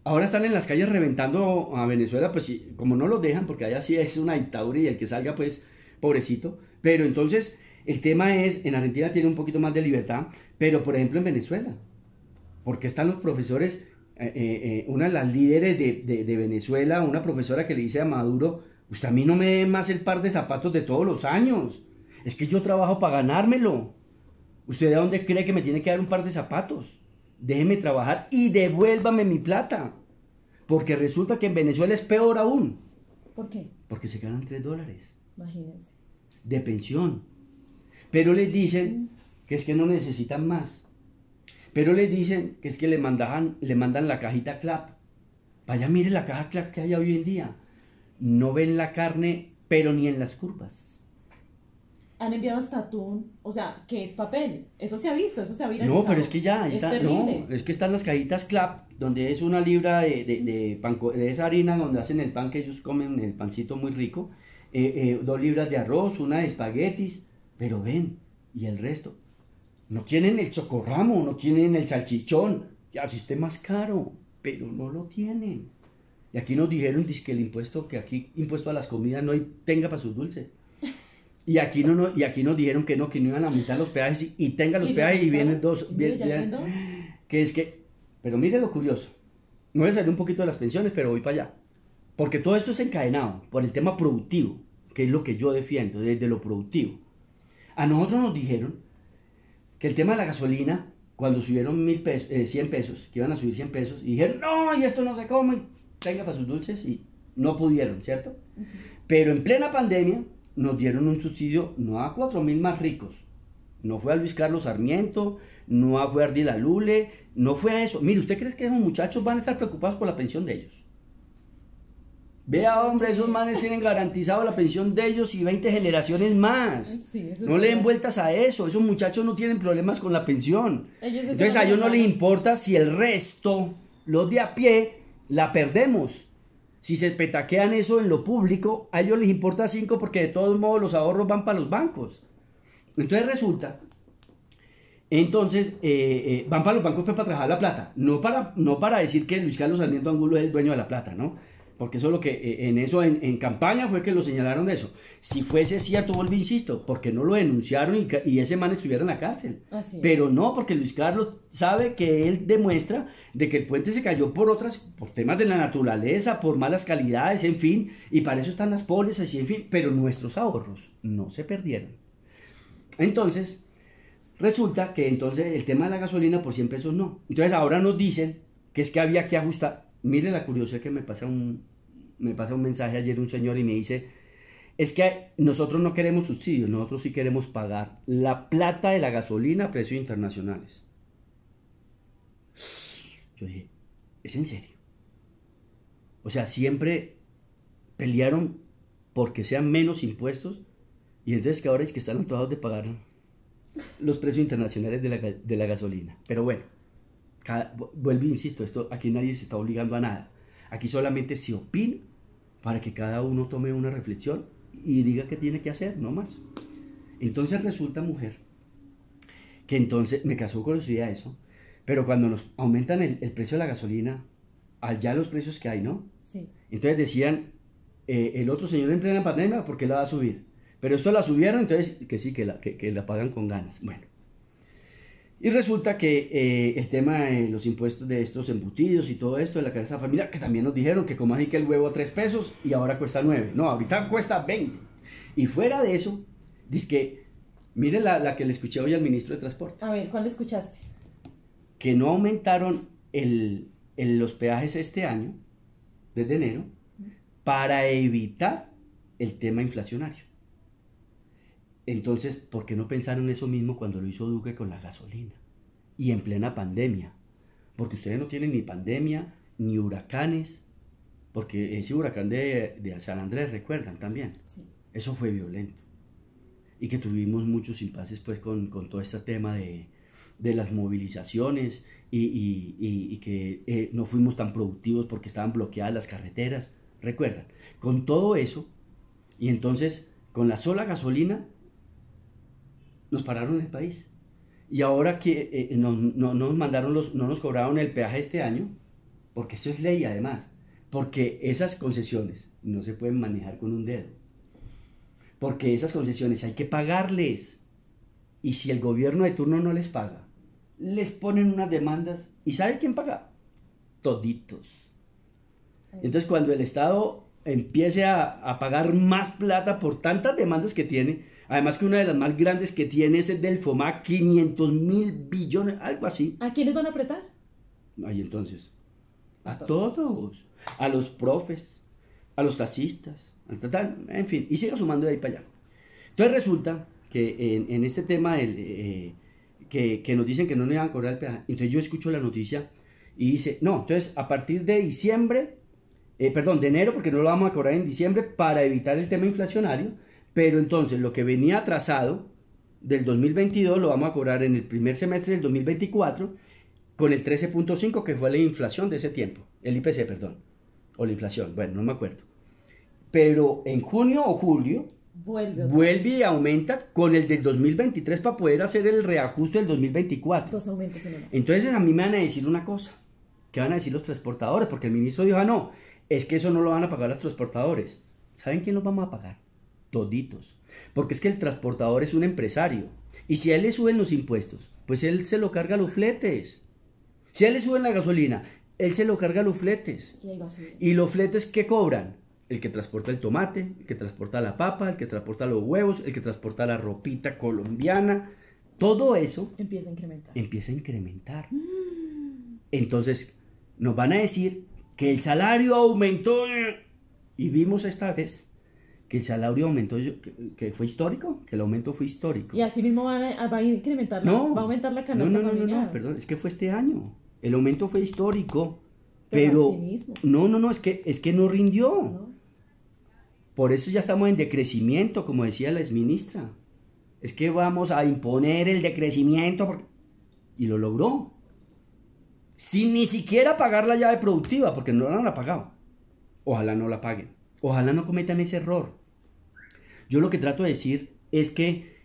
Ahora están en las calles reventando a Venezuela, pues como no los dejan, porque allá sí es una dictadura y el que salga, pues, pobrecito. Pero entonces, El tema es, en Argentina tiene un poquito más de libertad, pero por ejemplo en Venezuela, porque están los profesores, una de las líderes de Venezuela, una profesora que le dice a Maduro, usted a mí no me dé más el par de zapatos de todos los años, es que yo trabajo para ganármelo. ¿Usted de dónde cree que me tiene que dar un par de zapatos? Déjeme trabajar y devuélvame mi plata. Porque resulta que en Venezuela es peor aún.
¿Por qué?
Porque se ganan $3
Imagínense.
de pensión. Pero les dicen que es que no necesitan más. Pero les dicen que es que le mandan la cajita CLAP. Vaya, mire la caja CLAP que hay hoy en día. No ven la carne, pero ni en las curvas.
Han enviado hasta atún, o sea, que es papel. Eso se ha visto, eso se ha viralizado.
No, pero es que ya, ahí
Es
está,
terrible.
no, es que están las cajitas CLAP, donde es una libra de esa harina donde hacen el pan que ellos comen, el pancito muy rico, 2 libras de arroz, una de espaguetis, pero ven, y el resto. No tienen el chocorramo, no tienen el salchichón, ya si esté más caro, pero no lo tienen. Y aquí nos dijeron que el impuesto, que aquí impuesto a las comidas no hay, tenga para sus dulces. Y aquí nos dijeron que no iban a aumentar los peajes y tengan los peajes y vienen dos. Que es que, pero mire lo curioso. Me voy a salir un poquito de las pensiones, pero voy para allá. Porque todo esto es encadenado por el tema productivo, que es lo que yo defiendo, desde lo productivo. A nosotros nos dijeron que el tema de la gasolina, cuando subieron 100 pesos, que iban a subir 100 pesos, y dijeron, no, y esto no se come, y tenga para sus dulces, y no pudieron, ¿cierto? Pero en plena pandemia nos dieron un subsidio no a 4.000 más ricos, no fue a Luis Carlos Sarmiento, no fue a Ardila Lule, no fue a eso. Mire, ¿usted cree que esos muchachos van a estar preocupados por la pensión de ellos? Vea, hombre, esos manes tienen garantizado la pensión de ellos y 20 generaciones más.
Sí,
No le den vueltas a eso, esos muchachos no tienen problemas con la pensión. Entonces a ellos no les importa si el resto, los de a pie, la perdemos. Si se petaquean eso en lo público, a ellos les importa 5 porque de todos modos los ahorros van para los bancos. Entonces resulta, van para los bancos pues, para trabajar la plata, no para decir que Luis Carlos Sarmiento Angulo es el dueño de la plata, ¿no? Porque eso es lo que en campaña fue que lo señalaron de eso. Si fuese cierto, vuelvo insisto, porque no lo denunciaron y ese man estuviera en la cárcel. Pero no, porque Luis Carlos sabe que él demuestra de que el puente se cayó por temas de la naturaleza, por malas calidades, en fin, y para eso están las pólizas y en fin, pero nuestros ahorros no se perdieron. Entonces, resulta que entonces el tema de la gasolina por 100 pesos no. Entonces ahora nos dicen que es que había que ajustar. Mire la curiosidad que me pasa un mensaje ayer un señor y me dice, es que nosotros no queremos subsidios, nosotros sí queremos pagar la plata de la gasolina a precios internacionales. Yo dije, ¿es en serio? O sea, siempre pelearon porque sean menos impuestos y entonces que ahora es que están antojados de pagar los precios internacionales de la gasolina. Pero bueno, vuelvo e insisto, aquí nadie se está obligando a nada. Aquí solamente se opina para que cada uno tome una reflexión y diga qué tiene que hacer, no más. Entonces resulta, mujer, que entonces me causó curiosidad eso, pero cuando nos aumentan el precio de la gasolina, allá los precios que hay, ¿no?
Sí.
Entonces decían, el otro señor en plena pandemia, ¿por qué la va a subir? Pero esto la subieron, entonces que sí, que la pagan con ganas. Bueno. Y resulta que el tema de los impuestos de estos embutidos y todo esto de la canasta familiar, que también nos dijeron que como así que el huevo a 3 pesos y ahora cuesta 9. No, ahorita cuesta 20. Y fuera de eso, dice que, mire la que le escuché hoy al ministro de Transporte.
A ver, ¿cuál escuchaste?
Que no aumentaron los peajes este año, desde enero, para evitar el tema inflacionario. Entonces, ¿por qué no pensaron eso mismo cuando lo hizo Duque con la gasolina? Y en plena pandemia. Porque ustedes no tienen ni pandemia, ni huracanes. Porque ese huracán de San Andrés, ¿recuerdan también?
Sí.
Eso fue violento. Y que tuvimos muchos impases pues con todo este tema de las movilizaciones y que no fuimos tan productivos porque estaban bloqueadas las carreteras. ¿Recuerdan? Con todo eso, y entonces con la sola gasolina, nos pararon el país. Y ahora que no nos cobraron el peaje este año, porque eso es ley además, porque esas concesiones no se pueden manejar con un dedo, porque esas concesiones hay que pagarles. Y si el gobierno de turno no les paga, les ponen unas demandas. ¿Y sabe quién paga? Toditos. Entonces cuando el Estado empiece a pagar más plata por tantas demandas que tiene, además que una de las más grandes que tiene es el del FOMA, 500.000 billones, algo así.
¿A quiénes van a apretar?
Ahí entonces, a
Todos.
todos, a los profes, a los taxistas, en fin, y siga sumando de ahí para allá. Entonces resulta que en este tema que nos dicen que no nos iban a cobrar el peaje, entonces yo escucho la noticia y dice, no, entonces a partir de diciembre, de enero, porque no lo vamos a cobrar en diciembre para evitar el tema inflacionario, pero entonces lo que venía atrasado del 2022 lo vamos a cobrar en el primer semestre del 2024 con el 13.5 que fue la inflación de ese tiempo, el IPC, perdón, o la inflación, bueno, no me acuerdo. Pero en junio o julio vuelve y aumenta con el del 2023 para poder hacer el reajuste del 2024.
Dos aumentos en uno.
Entonces a mí me van a decir una cosa, ¿qué van a decir los transportadores? Porque el ministro dijo, no, es que eso no lo van a pagar los transportadores. ¿Saben quién los vamos a pagar? Toditos. Porque es que el transportador es un empresario. Y si a él le suben los impuestos, pues él se lo carga a los fletes. Si a él le suben la gasolina, él se lo carga a los fletes.
Y ahí va a subir.
¿Y los fletes qué cobran? El que transporta el tomate, el que transporta la papa, el que transporta los huevos, el que transporta la ropita colombiana. Todo eso
Empieza a incrementar.
Entonces, nos van a decir que el salario aumentó. Y vimos esta vez que el salario aumentó, que fue histórico, que el aumento fue histórico.
Y así mismo va a incrementar, va a aumentar la canasta familiar.
No, perdón, es que fue este año. El aumento fue histórico,
pero
pero
así mismo.
no, es que no rindió.
¿No?
Por eso ya estamos en decrecimiento, como decía la exministra. Es que vamos a imponer el decrecimiento y lo logró. Sin ni siquiera pagar la llave productiva, porque no la han pagado. Ojalá no la paguen. Ojalá no cometan ese error. Yo lo que trato de decir es que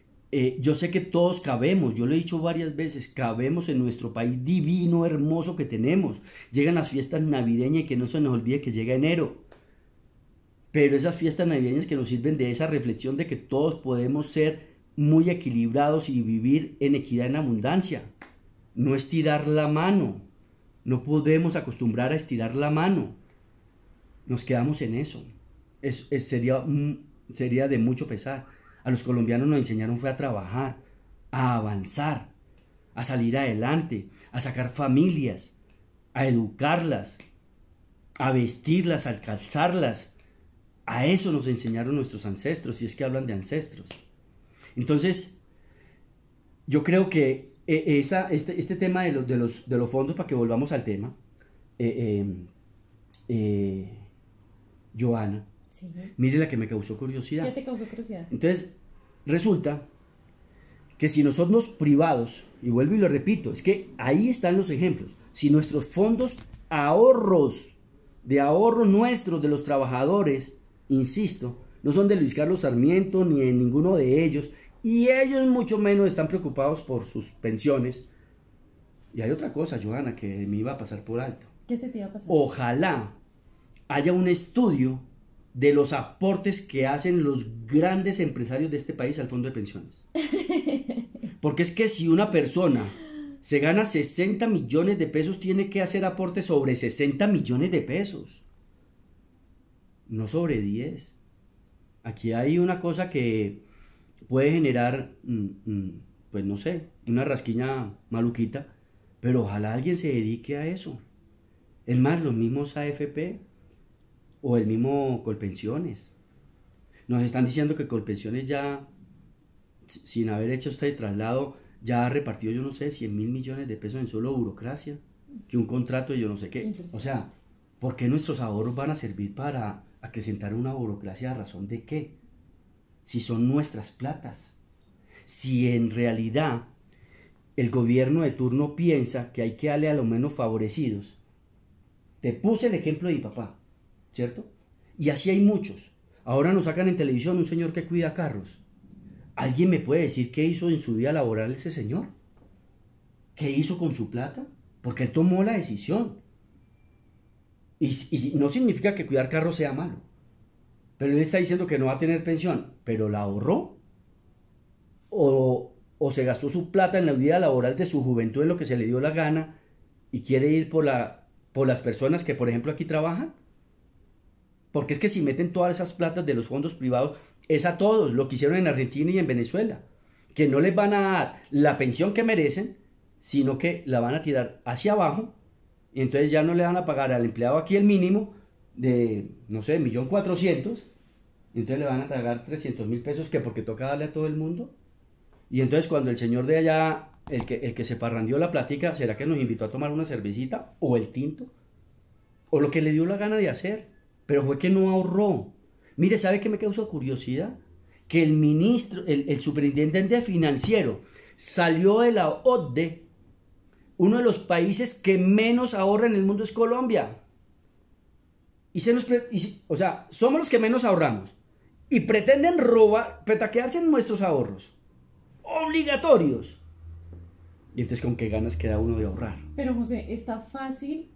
yo sé que todos cabemos, yo lo he dicho varias veces, cabemos en nuestro país divino, hermoso que tenemos. Llegan las fiestas navideñas y que no se nos olvide que llega enero. Pero esas fiestas navideñas que nos sirven de esa reflexión de que todos podemos ser muy equilibrados y vivir en equidad, en abundancia. No estirar la mano. No podemos acostumbrar a estirar la mano. Nos quedamos en eso. Sería de mucho pesar. A los colombianos nos enseñaron fue a trabajar, a avanzar, a salir adelante, a sacar familias, a educarlas, a vestirlas, a calzarlas. A eso nos enseñaron nuestros ancestros, si es que hablan de ancestros. Entonces, yo creo que este tema de los fondos, para que volvamos al tema, Joana,
Sí.
mire la que me causó curiosidad.
¿Qué te causó curiosidad?
Entonces, resulta que si nosotros privados, y vuelvo y lo repito, es que ahí están los ejemplos, si nuestros fondos de ahorro nuestros, de los trabajadores, insisto, no son de Luis Carlos Sarmiento ni de ninguno de ellos, y ellos mucho menos están preocupados por sus pensiones. Y hay otra cosa, Johanna, que me iba a pasar por alto.
¿Qué se te iba a pasar?
Ojalá haya un estudio de los aportes que hacen los grandes empresarios de este país al fondo de pensiones. Porque es que si una persona se gana 60 millones de pesos, tiene que hacer aportes sobre 60 millones de pesos. No sobre 10. Aquí hay una cosa que puede generar, pues no sé, una rasquiña maluquita, pero ojalá alguien se dedique a eso. Es más, los mismos AFP o el mismo Colpensiones. Nos están diciendo que Colpensiones ya, sin haber hecho este traslado, ya ha repartido, yo no sé, 100.000 millones de pesos en solo burocracia, que un contrato de yo no sé qué. O sea, ¿por qué nuestros ahorros van a servir para acrecentar una burocracia? ¿A razón de qué? Si son nuestras platas. Si en realidad el gobierno de turno piensa que hay que darle a los menos favorecidos. Te puse el ejemplo de mi papá, ¿cierto? Y así hay muchos. Ahora nos sacan en televisión un señor que cuida carros. ¿Alguien me puede decir qué hizo en su vida laboral ese señor? ¿Qué hizo con su plata? Porque él tomó la decisión. Y no significa que cuidar carros sea malo. Pero él está diciendo que no va a tener pensión. ¿Pero la ahorró? ¿O o se gastó su plata en la vida laboral de su juventud en lo que se le dio la gana y quiere ir por las personas que, por ejemplo, aquí trabajan. Porque es que si meten todas esas platas de los fondos privados, es a todos, lo que hicieron en Argentina y en Venezuela, que no les van a dar la pensión que merecen, sino que la van a tirar hacia abajo, y entonces ya no le van a pagar al empleado aquí el mínimo de, no sé, 1.400.000, y entonces le van a pagar 300.000 pesos, que porque toca darle a todo el mundo. Y entonces cuando el señor de allá, el que se parrandió la platica, ¿será que nos invitó a tomar una cervecita o el tinto? O lo que le dio la gana de hacer, pero fue que no ahorró. Mire, ¿sabe qué me causó curiosidad? Que el ministro, el superintendente financiero, salió de la OCDE. Uno de los países que menos ahorra en el mundo es Colombia. O sea, somos los que menos ahorramos. Y pretenden robar, petaquearse en nuestros ahorros. Obligatorios. Y entonces, ¿con qué ganas queda uno de ahorrar?
Pero José, está fácil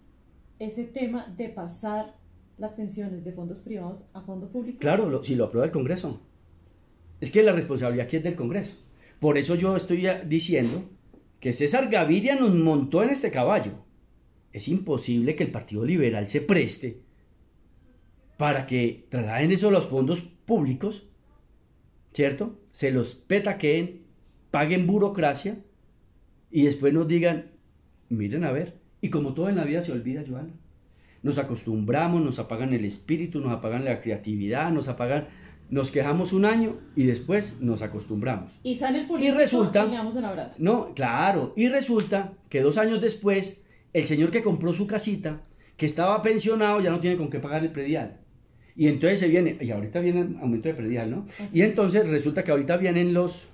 ese tema de pasar las pensiones de fondos privados a fondo público.
Claro, si lo aprueba el Congreso. Es que la responsabilidad aquí es del Congreso. Por eso yo estoy diciendo que César Gaviria nos montó en este caballo. Es imposible que el Partido Liberal se preste para que trasladen eso a los fondos públicos, ¿cierto? Se los petaqueen, paguen burocracia y después nos digan, miren a ver, y como todo en la vida se olvida, Joana. Nos acostumbramos, nos apagan el espíritu, nos apagan la creatividad, nos quejamos un año y después nos acostumbramos.
Y sale el político
y resulta,
y le damos el abrazo.
No, claro, y resulta que 2 años después, el señor que compró su casita, que estaba pensionado, ya no tiene con qué pagar el predial. Y entonces y ahorita viene el aumento de predial, ¿no? Así y entonces resulta que ahorita vienen los...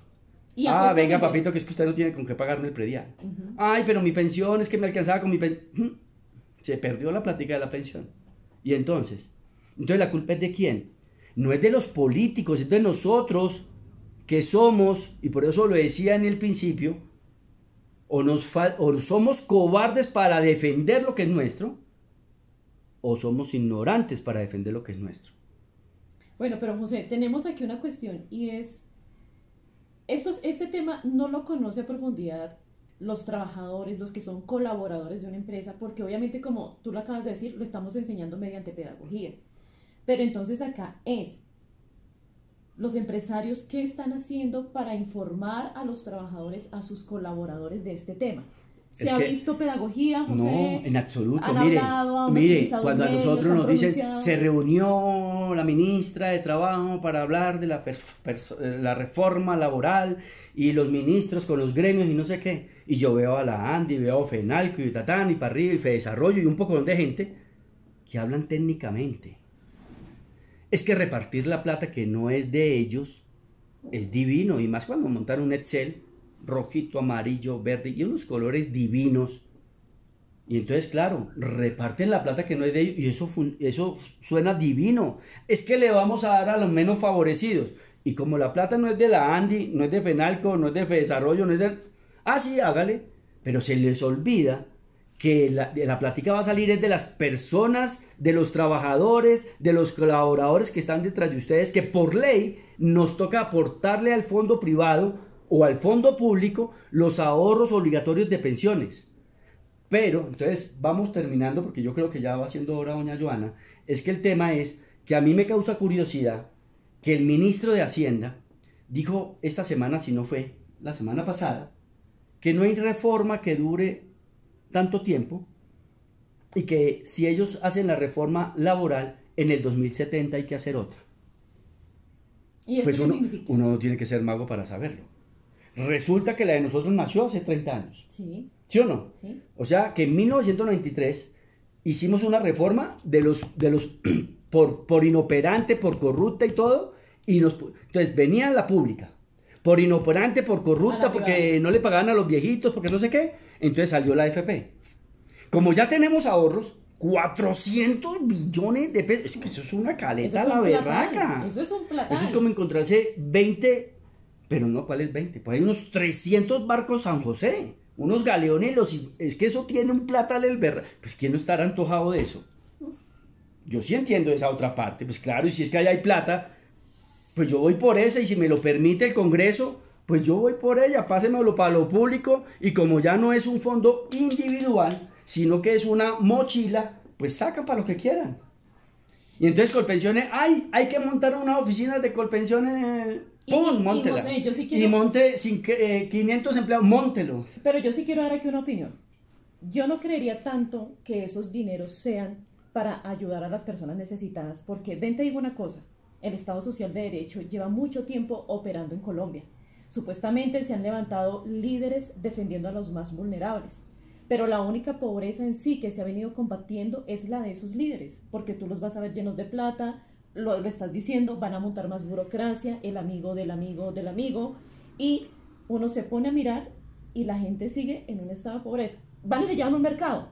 venga papito, que es que usted no tiene con qué pagarme el predial. Ay, pero mi pensión, es que me alcanzaba con mi pensión. Se perdió la plática de la pensión. Y entonces la culpa es de quién? No es de los políticos, es de nosotros que somos, y por eso lo decía en el principio, o somos cobardes para defender lo que es nuestro, o somos ignorantes para defender lo que es nuestro.
Bueno, pero José, tenemos aquí una cuestión y es, este tema no lo conoce a profundidad los trabajadores, los que son colaboradores de una empresa, porque obviamente, como tú lo acabas de decir, lo estamos enseñando mediante pedagogía. Pero entonces acá es, los empresarios, ¿qué están haciendo para informar a los trabajadores, a sus colaboradores de este tema? ¿Se ha visto pedagogía, José?
No, en absoluto.
Mire,
cuando a nosotros nos dicen, se reunió la ministra de Trabajo para hablar de la reforma laboral y los ministros con los gremios y no sé qué, y yo veo a la Andy, veo a Fenalco y Tatán y Parrillo y Fedesarrollo y un poco de gente que hablan técnicamente. Es que repartir la plata que no es de ellos es divino, y más cuando montan un Excel rojito, amarillo, verde y unos colores divinos. Y entonces, claro, reparten la plata que no es de ellos y eso suena divino. Es que le vamos a dar a los menos favorecidos. Y como la plata no es de la Andy, no es de Fenalco, no es de Fedesarrollo, no es de... sí, hágale. Pero se les olvida que la plática va a salir es de las personas, de los trabajadores, de los colaboradores que están detrás de ustedes, que por ley nos toca aportarle al fondo privado o al fondo público los ahorros obligatorios de pensiones. Pero, entonces, vamos terminando, porque yo creo que ya va siendo hora, doña Joana. Es que el tema es que a mí me causa curiosidad que el ministro de Hacienda dijo esta semana, si no fue la semana pasada, que no hay reforma que dure tanto tiempo y que si ellos hacen la reforma laboral en el 2070 hay que hacer otra.
¿Y esto
pues
qué significa?
Uno tiene que ser mago para saberlo. Resulta que la de nosotros nació hace 30 años.
Sí.
¿Sí o no?
Sí.
O sea que en 1993 hicimos una reforma de los por inoperante, por corrupta y todo, y entonces venía la pública, por inoperante, por corrupta, porque no le pagaban a los viejitos, porque no sé qué, entonces salió la AFP. Como ya tenemos ahorros, 400 billones de pesos, es que eso es una caleta a la berraca.
Eso es un platal.
Eso es como encontrarse 20, pero no, ¿cuál es 20? Pues hay unos 300 barcos San José, unos galeones, es que eso tiene un platal el berraca. Pues ¿quién no estará antojado de eso? Yo sí entiendo esa otra parte, pues claro, y si es que allá hay plata, pues yo voy por esa, y si me lo permite el Congreso, pues yo voy por ella, pásemelo para lo público, y como ya no es un fondo individual, sino que es una mochila, pues sacan para lo que quieran. Y entonces Colpensiones, ¡ay! Hay que montar una oficina de Colpensiones, ¡pum! Móntela.
José, yo sí quiero...
Y monte 500 empleados, móntelo.
Pero yo sí quiero dar aquí una opinión. Yo no creería tanto que esos dineros sean para ayudar a las personas necesitadas, porque ven, te digo una cosa, el Estado Social de Derecho lleva mucho tiempo operando en Colombia. Supuestamente se han levantado líderes defendiendo a los más vulnerables, pero la única pobreza en sí que se ha venido combatiendo es la de esos líderes, porque tú los vas a ver llenos de plata, lo estás diciendo, van a montar más burocracia, el amigo del amigo del amigo, y uno se pone a mirar y la gente sigue en un estado de pobreza. Van y le llevan un mercado,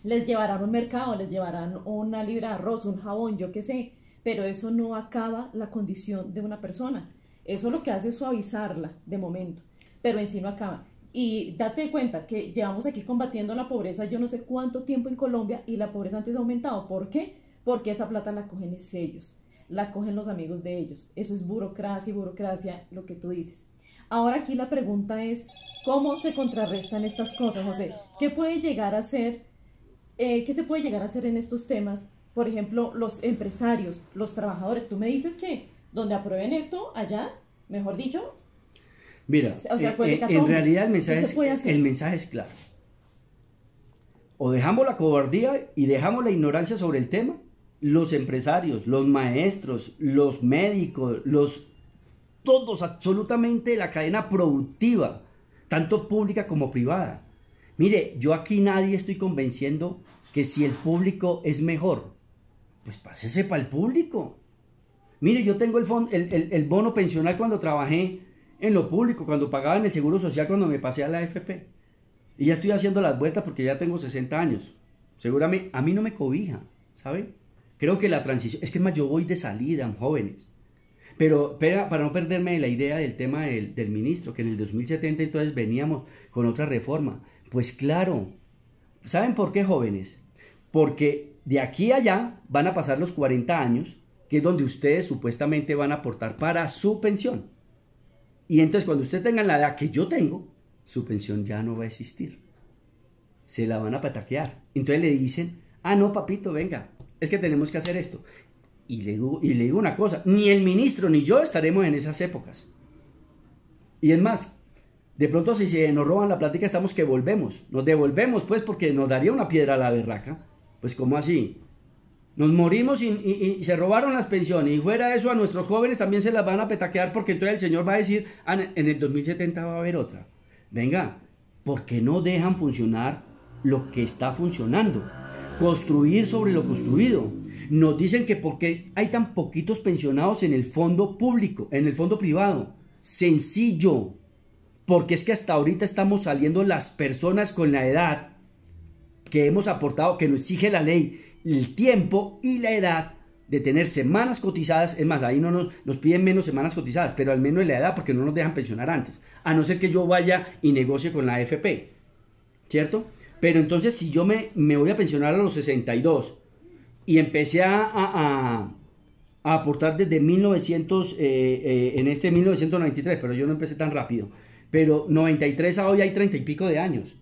les llevarán un mercado, les llevarán una libra de arroz, un jabón, yo qué sé, pero eso no acaba la condición de una persona. Eso lo que hace es suavizarla de momento, pero en sí no acaba. Y date cuenta que llevamos aquí combatiendo la pobreza yo no sé cuánto tiempo en Colombia y la pobreza antes ha aumentado. ¿Por qué? Porque esa plata la cogen ellos, la cogen los amigos de ellos. Eso es burocracia y burocracia, lo que tú dices. Ahora aquí la pregunta es, ¿cómo se contrarrestan estas cosas, José? ¿Qué puede llegar a ser, qué se puede llegar a hacer en estos temas? Por ejemplo, los empresarios, los trabajadores. Tú me dices que donde aprueben esto, allá, mejor dicho...
Mira,
o sea,
en realidad el mensaje es claro. O dejamos la cobardía y dejamos la ignorancia sobre el tema, los empresarios, los maestros, los médicos, todos, absolutamente la cadena productiva, tanto pública como privada. Mire, yo aquí nadie estoy convenciendo que si el público es mejor, pues pásese para el público. Mire, yo tengo el bono pensional cuando trabajé en lo público, cuando pagaba en el Seguro Social, cuando me pasé a la AFP. Y ya estoy haciendo las vueltas porque ya tengo 60 años. Seguramente a mí no me cobija, ¿sabe? Creo que la transición, es que más yo voy de salida, jóvenes. Pero para no perderme la idea del tema del ministro, que en el 2070 entonces veníamos con otra reforma. Pues claro, ¿saben por qué, jóvenes? Porque de aquí a allá van a pasar los 40 años, que es donde ustedes supuestamente van a aportar para su pensión. Y entonces cuando ustedes tengan la edad que yo tengo, su pensión ya no va a existir. Se la van a pataquear. Entonces le dicen, ah, no, papito, venga, es que tenemos que hacer esto. Y le digo una cosa, ni el ministro ni yo estaremos en esas épocas. Y es más, de pronto si se nos roban la plática estamos que volvemos. Nos devolvemos pues porque nos daría una piedra a la berraca. Pues ¿cómo así? Nos morimos y se robaron las pensiones, y fuera de eso a nuestros jóvenes también se las van a petaquear, porque entonces el señor va a decir, ah, en el 2070 va a haber otra. Venga, ¿por qué no dejan funcionar lo que está funcionando? Construir sobre lo construido. Nos dicen que porque hay tan poquitos pensionados en el fondo público, en el fondo privado. Sencillo, porque es que hasta ahorita estamos saliendo las personas con la edad que hemos aportado, que nos exige la ley, el tiempo y la edad de tener semanas cotizadas. Es más, ahí no nos piden menos semanas cotizadas, pero al menos la edad, porque no nos dejan pensionar antes, a no ser que yo vaya y negocie con la AFP, ¿cierto? Pero entonces si yo me voy a pensionar a los 62 y empecé a aportar desde 1993, pero yo no empecé tan rápido, pero 93 a hoy hay 30 y pico de años.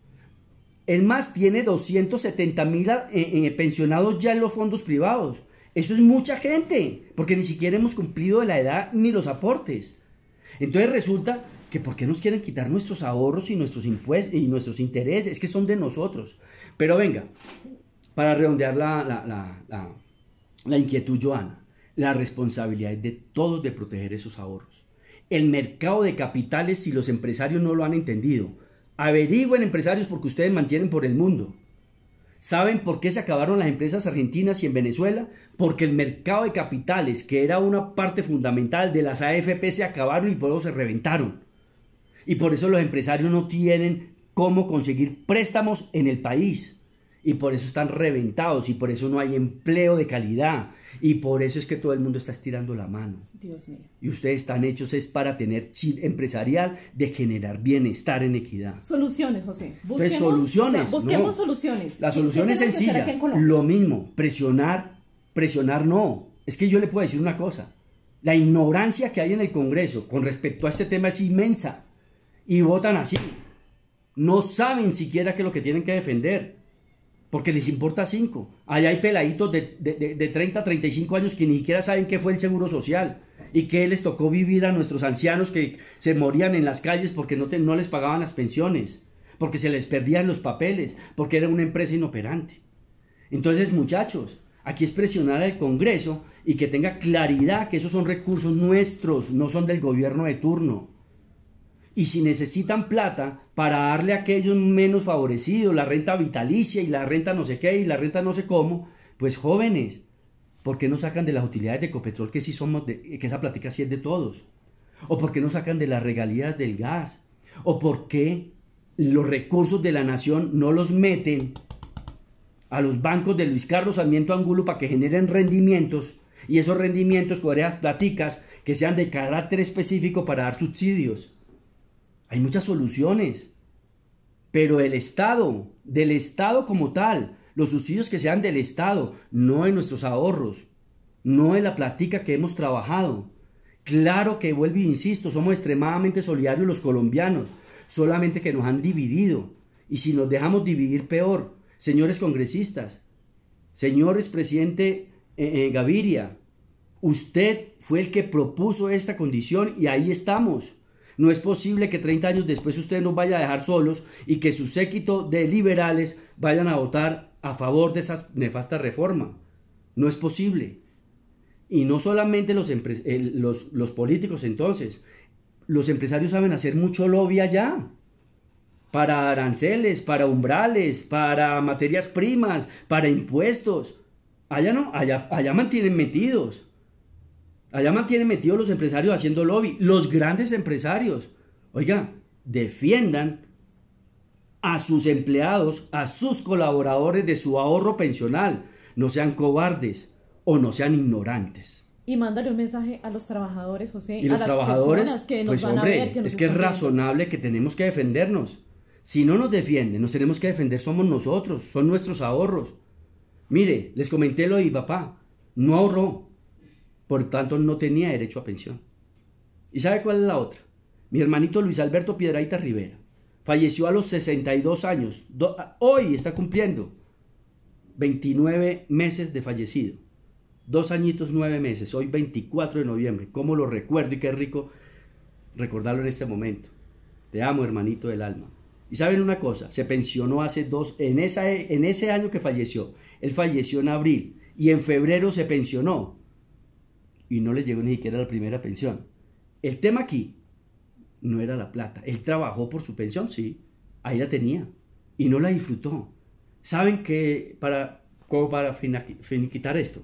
Es más, tiene 270.000 pensionados ya en los fondos privados. Eso es mucha gente, porque ni siquiera hemos cumplido la edad ni los aportes. Entonces resulta que ¿por qué nos quieren quitar nuestros ahorros y nuestros impuestos y nuestros intereses? Es que son de nosotros. Pero venga, para redondear la inquietud, Joana, la responsabilidad es de todos de proteger esos ahorros. El mercado de capitales, si los empresarios no lo han entendido, averigüen, empresarios, porque ustedes mantienen por el mundo. ¿Saben por qué se acabaron las empresas argentinas y en Venezuela? Porque el mercado de capitales, que era una parte fundamental de las AFP, se acabaron y por eso se reventaron. Y por eso los empresarios no tienen cómo conseguir préstamos en el país. Y por eso están reventados, y por eso no hay empleo de calidad, y por eso es que todo el mundo está estirando la mano.
Dios mío.
Y ustedes están hechos es para tener chip empresarial de generar bienestar en equidad.
Soluciones, José.
Busquemos, soluciones.
O sea, busquemos soluciones.
La solución es sencilla. Lo mismo, presionar no. Es que yo le puedo decir una cosa. La ignorancia que hay en el Congreso con respecto a este tema es inmensa. Y votan así. No saben siquiera qué es lo que tienen que defender. Porque les importa 5. Allá hay peladitos de 30 a 35 años que ni siquiera saben qué fue el seguro social. Y qué les tocó vivir a nuestros ancianos que se morían en las calles porque no les pagaban las pensiones. Porque se les perdían los papeles. Porque era una empresa inoperante. Entonces, muchachos, aquí es presionar al Congreso y que tenga claridad que esos son recursos nuestros, no son del gobierno de turno. Y si necesitan plata para darle a aquellos menos favorecidos, la renta vitalicia y la renta no sé qué y la renta no sé cómo, pues jóvenes, ¿por qué no sacan de las utilidades de Ecopetrol que sí somos que esa plática sí es de todos? ¿O por qué no sacan de las regalías del gas? ¿O por qué los recursos de la nación no los meten a los bancos de Luis Carlos Sarmiento Angulo para que generen rendimientos y esos rendimientos con esas platicas que sean de carácter específico para dar subsidios? Hay muchas soluciones, pero del Estado como tal, los subsidios que sean del Estado, no de nuestros ahorros, no de la platica que hemos trabajado. Claro que vuelvo e insisto, somos extremadamente solidarios los colombianos, solamente que nos han dividido, y si nos dejamos dividir peor. Señores congresistas, señores presidente Gaviria, usted fue el que propuso esta condición y ahí estamos. No es posible que 30 años después usted nos vaya a dejar solos y que su séquito de liberales vayan a votar a favor de esa nefasta reforma. No es posible. Y no solamente los políticos entonces, los empresarios saben hacer mucho lobby allá. Para aranceles, para umbrales, para materias primas, para impuestos. Allá no, allá mantienen metidos. Allá mantienen metidos los empresarios haciendo lobby. Los grandes empresarios. Oiga, defiendan a sus empleados, a sus colaboradores de su ahorro pensional. No sean cobardes o no sean ignorantes.
Y mándale un mensaje a los trabajadores, José,
y
a
los
las
trabajadores,
personas que nos
pues
van
hombre,
a ver. Que nos
es que es
están viendo.
razonable que tenemos que defendernos. Si no nos defienden, nos tenemos que defender, somos nosotros, son nuestros ahorros. Mire, les comenté lo de mi papá, no ahorró, por tanto no tenía derecho a pensión. ¿Y sabe cuál es la otra? Mi hermanito Luis Alberto Piedrahíta Rivera falleció a los 62 años, hoy está cumpliendo 29 meses de fallecido, 2 añitos 9 meses, hoy 24 de noviembre, cómo lo recuerdo y qué rico recordarlo en este momento. Te amo, hermanito del alma. Y saben una cosa, se pensionó en ese año que falleció. Él falleció en abril y en febrero se pensionó. Y no le llegó ni siquiera la primera pensión. El tema aquí no era la plata. Él trabajó por su pensión, sí. Ahí la tenía. Y no la disfrutó. ¿Saben qué? Como para finiquitar esto.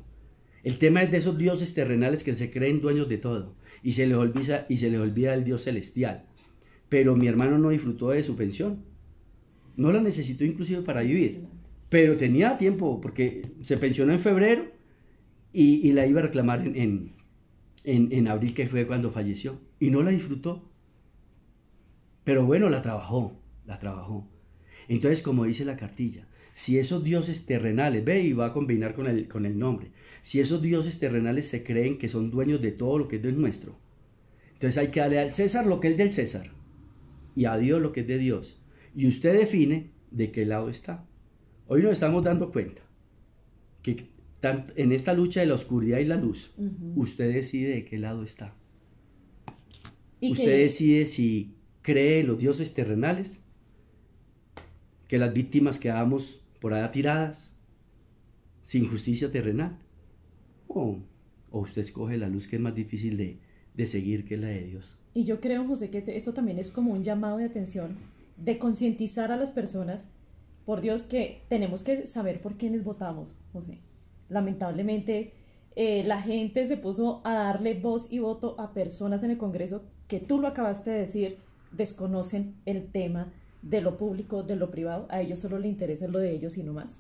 El tema es de esos dioses terrenales que se creen dueños de todo. Y se les olvida el Dios celestial. Pero mi hermano no disfrutó de su pensión. No la necesitó inclusive para vivir. Pero tenía tiempo porque se pensionó en febrero y la iba a reclamar en abril, que fue cuando falleció. Y no la disfrutó. Pero bueno, la trabajó. Entonces, como dice la cartilla, si esos dioses terrenales, ve y va a combinar con el nombre, si esos dioses terrenales se creen que son dueños de todo lo que es de nuestro, entonces hay que darle al César lo que es del César y a Dios lo que es de Dios. Y usted define de qué lado está. Hoy nos estamos dando cuenta que en esta lucha de la oscuridad y la luz, usted decide de qué lado está. Usted decide si cree en los dioses terrenales, que las víctimas quedamos por allá tiradas, sin justicia terrenal, o usted escoge la luz que es más difícil de seguir, que es la de Dios.
Y yo creo, José, que esto también es como un llamado de atención, de concientizar a las personas, por Dios, que tenemos que saber por quiénes votamos, José. Lamentablemente, la gente se puso a darle voz y voto a personas en el Congreso que tú lo acabaste de decir, desconocen el tema de lo público, de lo privado. A ellos solo les interesa lo de ellos y no más.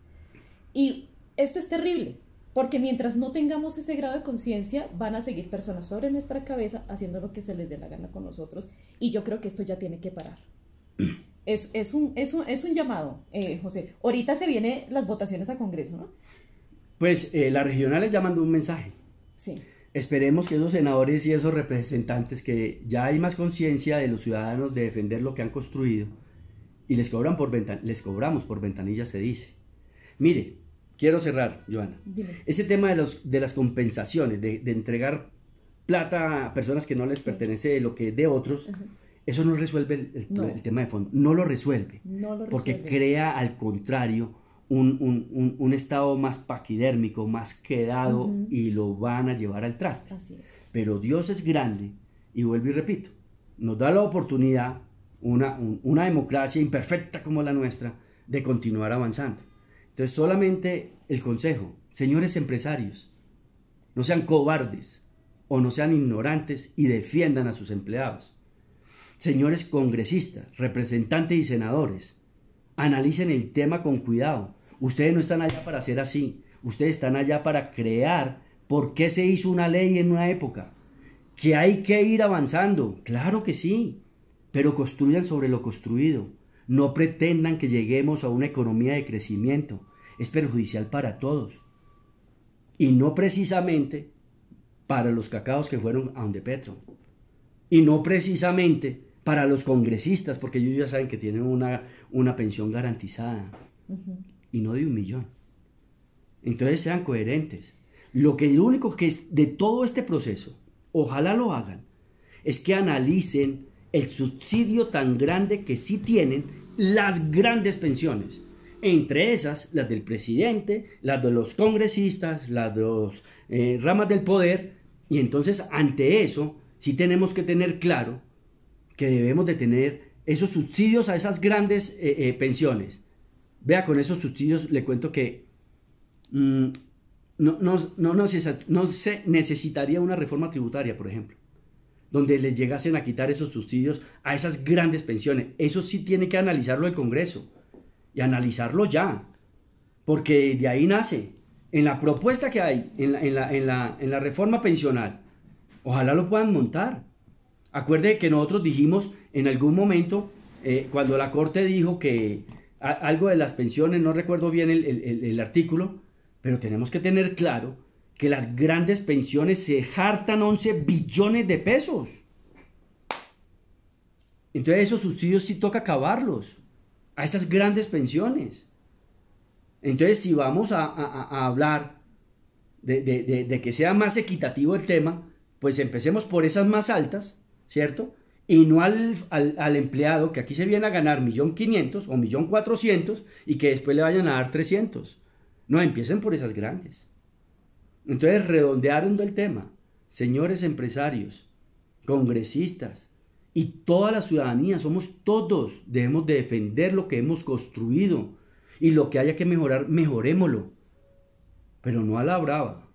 Y esto es terrible, porque mientras no tengamos ese grado de conciencia, van a seguir personas sobre nuestra cabeza haciendo lo que se les dé la gana con nosotros, y yo creo que esto ya tiene que parar. Es un llamado, José. Ahorita se vienen las votaciones a Congreso, ¿no?
Pues las regionales ya mandó un mensaje.
Sí.
esperemos que esos senadores y esos representantes que ya hay más conciencia de los ciudadanos de defender lo que han construido y les cobramos por ventanilla, se dice. Mire, quiero cerrar, Joana.
Dime.
Ese tema de las compensaciones, de entregar plata a personas que no les pertenece de lo que es de otros, eso no resuelve el tema de fondo, no lo resuelve, porque crea al contrario un estado más paquidérmico, más quedado, y lo van a llevar al traste.
Así es.
Pero Dios es grande, y vuelvo y repito, nos da la oportunidad, una democracia imperfecta como la nuestra, de continuar avanzando. Entonces solamente el consejo, señores empresarios, no sean cobardes o no sean ignorantes y defiendan a sus empleados. Señores congresistas, representantes y senadores, analicen el tema con cuidado. Ustedes no están allá para hacer así, ustedes están allá para crear por qué se hizo una ley en una época, que hay que ir avanzando, claro que sí, pero construyan sobre lo construido. No pretendan que lleguemos a una economía de crecimiento, es perjudicial para todos. Y no precisamente para los cacaos que fueron a donde Petro. Y no precisamente para los congresistas, porque ellos ya saben que tienen una pensión garantizada. Y no de 1 millón. Entonces sean coherentes. Lo único que es de todo este proceso, ojalá lo hagan, es que analicen el subsidio tan grande que sí tienen las grandes pensiones. Entre esas, las del presidente, las de los congresistas, las de los ramas del poder. Y entonces, ante eso, sí tenemos que tener claro que debemos de tener esos subsidios a esas grandes pensiones. Vea, con esos subsidios le cuento que no se necesitaría una reforma tributaria, por ejemplo, donde les llegasen a quitar esos subsidios a esas grandes pensiones. Eso sí tiene que analizarlo el Congreso, y analizarlo ya, porque de ahí nace, en la propuesta que hay, en la reforma pensional, ojalá lo puedan montar. Acuerde que nosotros dijimos en algún momento, cuando la Corte dijo que algo de las pensiones, no recuerdo bien el artículo, pero tenemos que tener claro que las grandes pensiones se hartan 11 billones de pesos. Entonces esos subsidios sí toca acabarlos a esas grandes pensiones. Entonces, si vamos a hablar de que sea más equitativo el tema, pues empecemos por esas más altas, ¿cierto? Y no al empleado que aquí se viene a ganar 1.500.000 o 1.400.000 y que después le vayan a dar 300. No, empiecen por esas grandes. Entonces, redondearon el tema. Señores empresarios, congresistas, y toda la ciudadanía, somos todos, debemos de defender lo que hemos construido, y lo que haya que mejorar, mejorémoslo, pero no a la brava.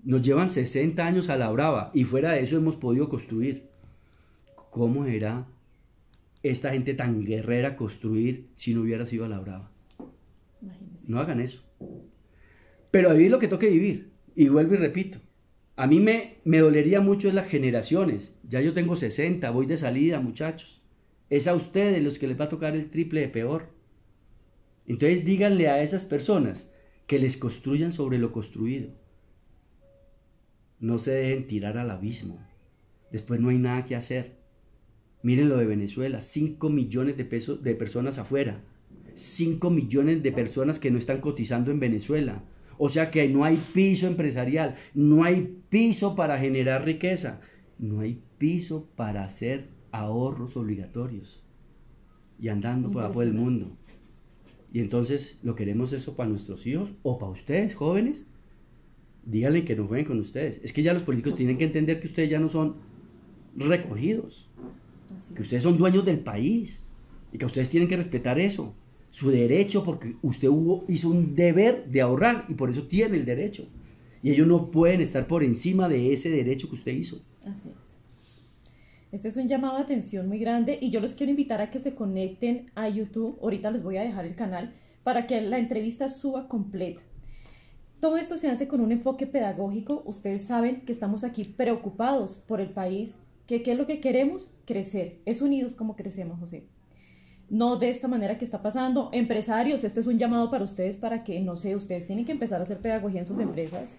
Nos llevan 60 años a la brava, y fuera de eso hemos podido construir. ¿Cómo era esta gente tan guerrera construir si no hubiera sido a la brava? Imagínense. No hagan eso. Pero a vivir lo que toque vivir, y vuelvo y repito. A mí me dolería mucho las generaciones. Ya yo tengo 60, voy de salida, muchachos. Es a ustedes los que les va a tocar el triple de peor. Entonces díganle a esas personas que les construyan sobre lo construido. No se dejen tirar al abismo. Después no hay nada que hacer. Miren lo de Venezuela, 5 millones de personas afuera. 5 millones de personas que no están cotizando en Venezuela. O sea que no hay piso empresarial, no hay piso para generar riqueza, no hay piso para hacer ahorros obligatorios y andando por abajo del mundo. Y entonces, ¿lo queremos eso para nuestros hijos o para ustedes, jóvenes? Díganle que no jueguen con ustedes. Es que ya los políticos tienen que entender que ustedes ya no son recogidos, que ustedes son dueños del país y que ustedes tienen que respetar eso. Su derecho, porque usted hizo un deber de ahorrar y por eso tiene el derecho. Y ellos no pueden estar por encima de ese derecho que usted hizo.
Así es. Este es un llamado de atención muy grande y yo los quiero invitar a que se conecten a YouTube. Ahorita les voy a dejar el canal para que la entrevista suba completa. Todo esto se hace con un enfoque pedagógico. Ustedes saben que estamos aquí preocupados por el país, que ¿qué es lo que queremos? Crecer. Es unidos como crecemos, José. No de esta manera que está pasando. Empresarios, esto es un llamado para ustedes para que, no sé, ustedes tienen que empezar a hacer pedagogía en sus empresas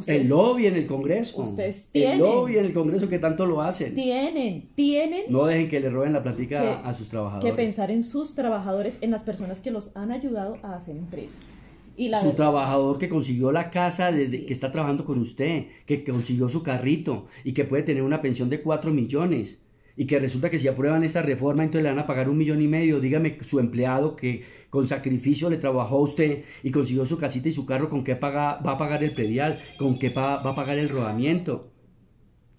El lobby en el Congreso.
Ustedes tienen.
El lobby en el Congreso que tanto lo hacen.
Tienen.
No dejen que le roben la plática a sus trabajadores.
Que pensar en sus trabajadores, en las personas que los han ayudado a hacer empresa. Y
su trabajador que consiguió la casa desde que está trabajando con usted, que consiguió su carrito y que puede tener una pensión de 4 millones y que resulta que si aprueban esta reforma entonces le van a pagar 1,5 millones. Dígame, su empleado que con sacrificio le trabajó a usted y consiguió su casita y su carro, ¿con qué va a pagar el predial? ¿Con qué va a pagar el rodamiento?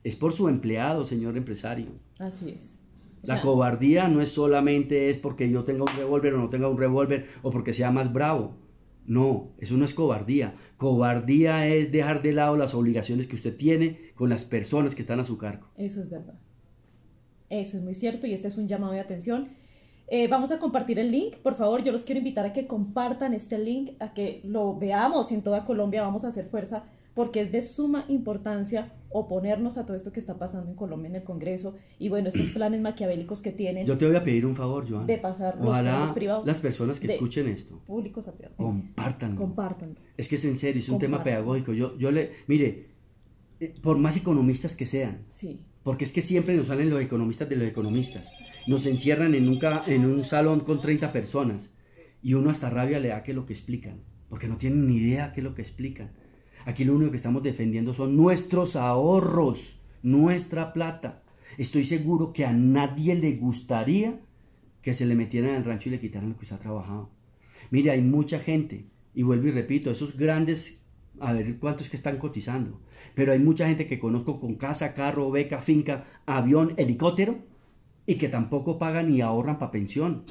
Es por su empleado, señor empresario.
Así es.
La cobardía no es solamente porque yo tenga un revólver o no tenga un revólver o porque sea más bravo. No, eso no es cobardía. Cobardía es dejar de lado las obligaciones que usted tiene con las personas que están a su cargo.
Eso es verdad. Eso es muy cierto y este es un llamado de atención. Vamos a compartir el link, por favor. Yo los quiero invitar a que compartan este link, a que lo veamos en toda Colombia. Vamos a hacer fuerza porque es de suma importancia oponernos a todo esto que está pasando en Colombia en el Congreso y bueno, estos planes maquiavélicos que tienen.
Yo te voy a pedir un favor, Joan.
De pasar los fondos privados.
Las personas que escuchen esto,
públicos a privados.
Compártanlo. Es que es en serio, es un tema pedagógico. Mire, por más economistas que sean,
sí.
Porque es que siempre nos salen los economistas de los economistas. Nos encierran en un salón con 30 personas y uno hasta rabia le da que lo que explican, porque no tienen ni idea qué es lo que explican. Aquí lo único que estamos defendiendo son nuestros ahorros, nuestra plata. Estoy seguro que a nadie le gustaría que se le metieran en el rancho y le quitaran lo que usted ha trabajado. Mire, hay mucha gente, y vuelvo y repito, esos grandes, a ver cuántos que están cotizando, pero hay mucha gente que conozco con casa, carro, beca, finca, avión, helicóptero, y que tampoco pagan ni ahorran para pensión,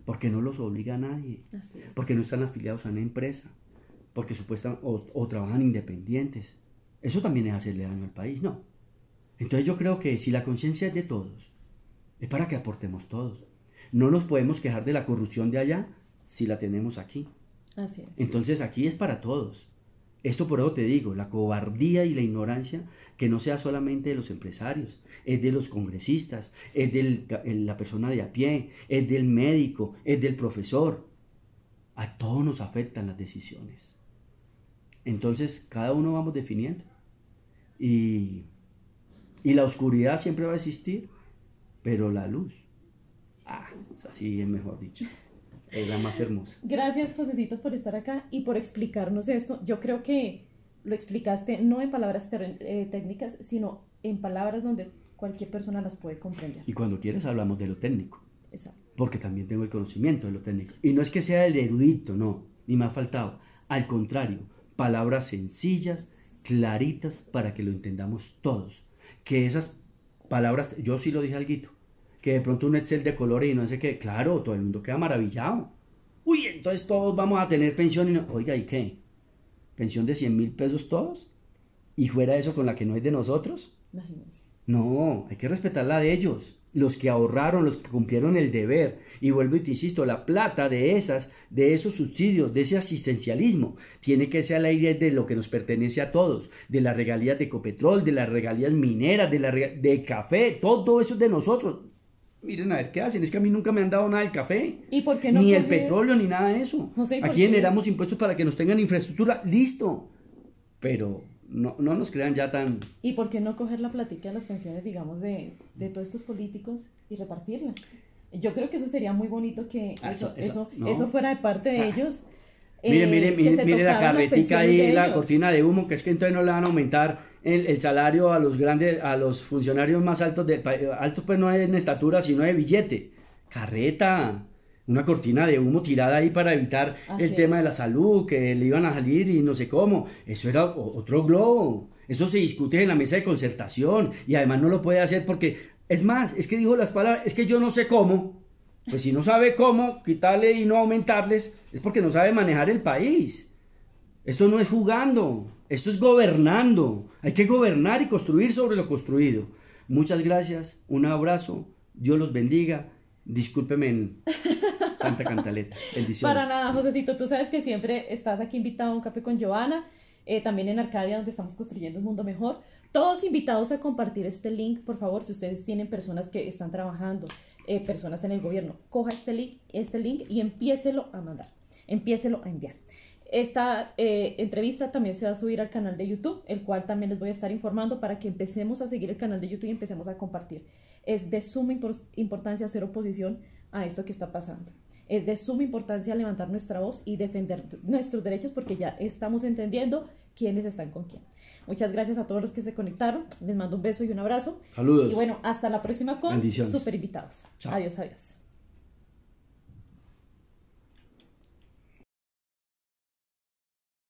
porque no los obliga a nadie, porque no están afiliados a una empresa, porque supuestamente o trabajan independientes. Eso también es hacerle daño al país, ¿no? Entonces yo creo que si la conciencia es de todos, es para que aportemos todos. No nos podemos quejar de la corrupción de allá si la tenemos aquí.
Así es.
Entonces aquí es para todos. Esto por eso te digo, la cobardía y la ignorancia, que no sea solamente de los empresarios, es de los congresistas, es de la persona de a pie, es del médico, es del profesor. A todos nos afectan las decisiones. Entonces cada uno vamos definiendo. Y la oscuridad siempre va a existir, pero la luz, así es mejor dicho. Es la más hermosa.
Gracias, Josecito, por estar acá y por explicarnos esto. Yo creo que lo explicaste no en palabras técnicas, sino en palabras donde cualquier persona las puede comprender.
Y cuando quieres hablamos de lo técnico.
Exacto.
Porque también tengo el conocimiento de lo técnico. Y no es que sea el erudito, no, ni me ha faltado. Al contrario, palabras sencillas, claritas, para que lo entendamos todos. Que esas palabras, yo sí lo dije alguito, que de pronto un Excel de colores y no sé qué, claro, todo el mundo queda maravillado. Uy, entonces todos vamos a tener pensión y no, oiga, ¿y qué? ¿Pensión de 100,000 pesos todos? ¿Y fuera de eso con la que no es de nosotros?
Imagínense.
No, hay que respetar la de ellos, los que ahorraron, los que cumplieron el deber. Y vuelvo y te insisto, la plata de esos subsidios, de ese asistencialismo, tiene que ser al aire de lo que nos pertenece a todos, de las regalías de Ecopetrol, de las regalías mineras, de café, todo eso es de nosotros. Miren a ver qué hacen, es que a mí nunca me han dado nada del café,
¿Y por qué no
ni el petróleo, ni nada de eso.
José,
aquí generamos impuestos para que nos tengan infraestructura, listo, pero no nos crean ya tan...
¿Y por qué no coger la plática de las pensiones, digamos, de todos estos políticos y repartirla? Yo creo que eso sería muy bonito que eso fuera de parte de ellos.
Mire la carretica ahí, la cortina de humo, que es que entonces no le van a aumentar el salario a los funcionarios más altos del país. Altos pues no en estatura, sino de billete. Carreta, una cortina de humo tirada ahí para evitar el tema de la salud, que le iban a salir y no sé cómo. Eso era otro globo. Eso se discute en la mesa de concertación y además no lo puede hacer porque, es más, es que dijo las palabras, es que yo no sé cómo. Pues si no sabe cómo quitarle y no aumentarles, es porque no sabe manejar el país. Esto no es jugando, esto es gobernando. Hay que gobernar y construir sobre lo construido. Muchas gracias, un abrazo, Dios los bendiga. Discúlpeme tanta cantaleta. Bendiciones.
Para nada, Josecito, tú sabes que siempre estás aquí invitado a un café con Joana, también en Arcadia, donde estamos construyendo un mundo mejor. Todos invitados a compartir este link, por favor, si ustedes tienen personas que están trabajando, personas en el gobierno, coja este link y empiécelo a mandar, empiécelo a enviar. Esta entrevista también se va a subir al canal de YouTube, el cual también les voy a estar informando para que empecemos a seguir el canal de YouTube y empecemos a compartir. Es de suma importancia hacer oposición a esto que está pasando. Es de suma importancia levantar nuestra voz y defender nuestros derechos porque ya estamos entendiendo quiénes están con quién. Muchas gracias a todos los que se conectaron. Les mando un beso y un abrazo.
Saludos.
Y bueno, hasta la próxima con
Bendiciones.
super invitados.
Chao.
Adiós, adiós.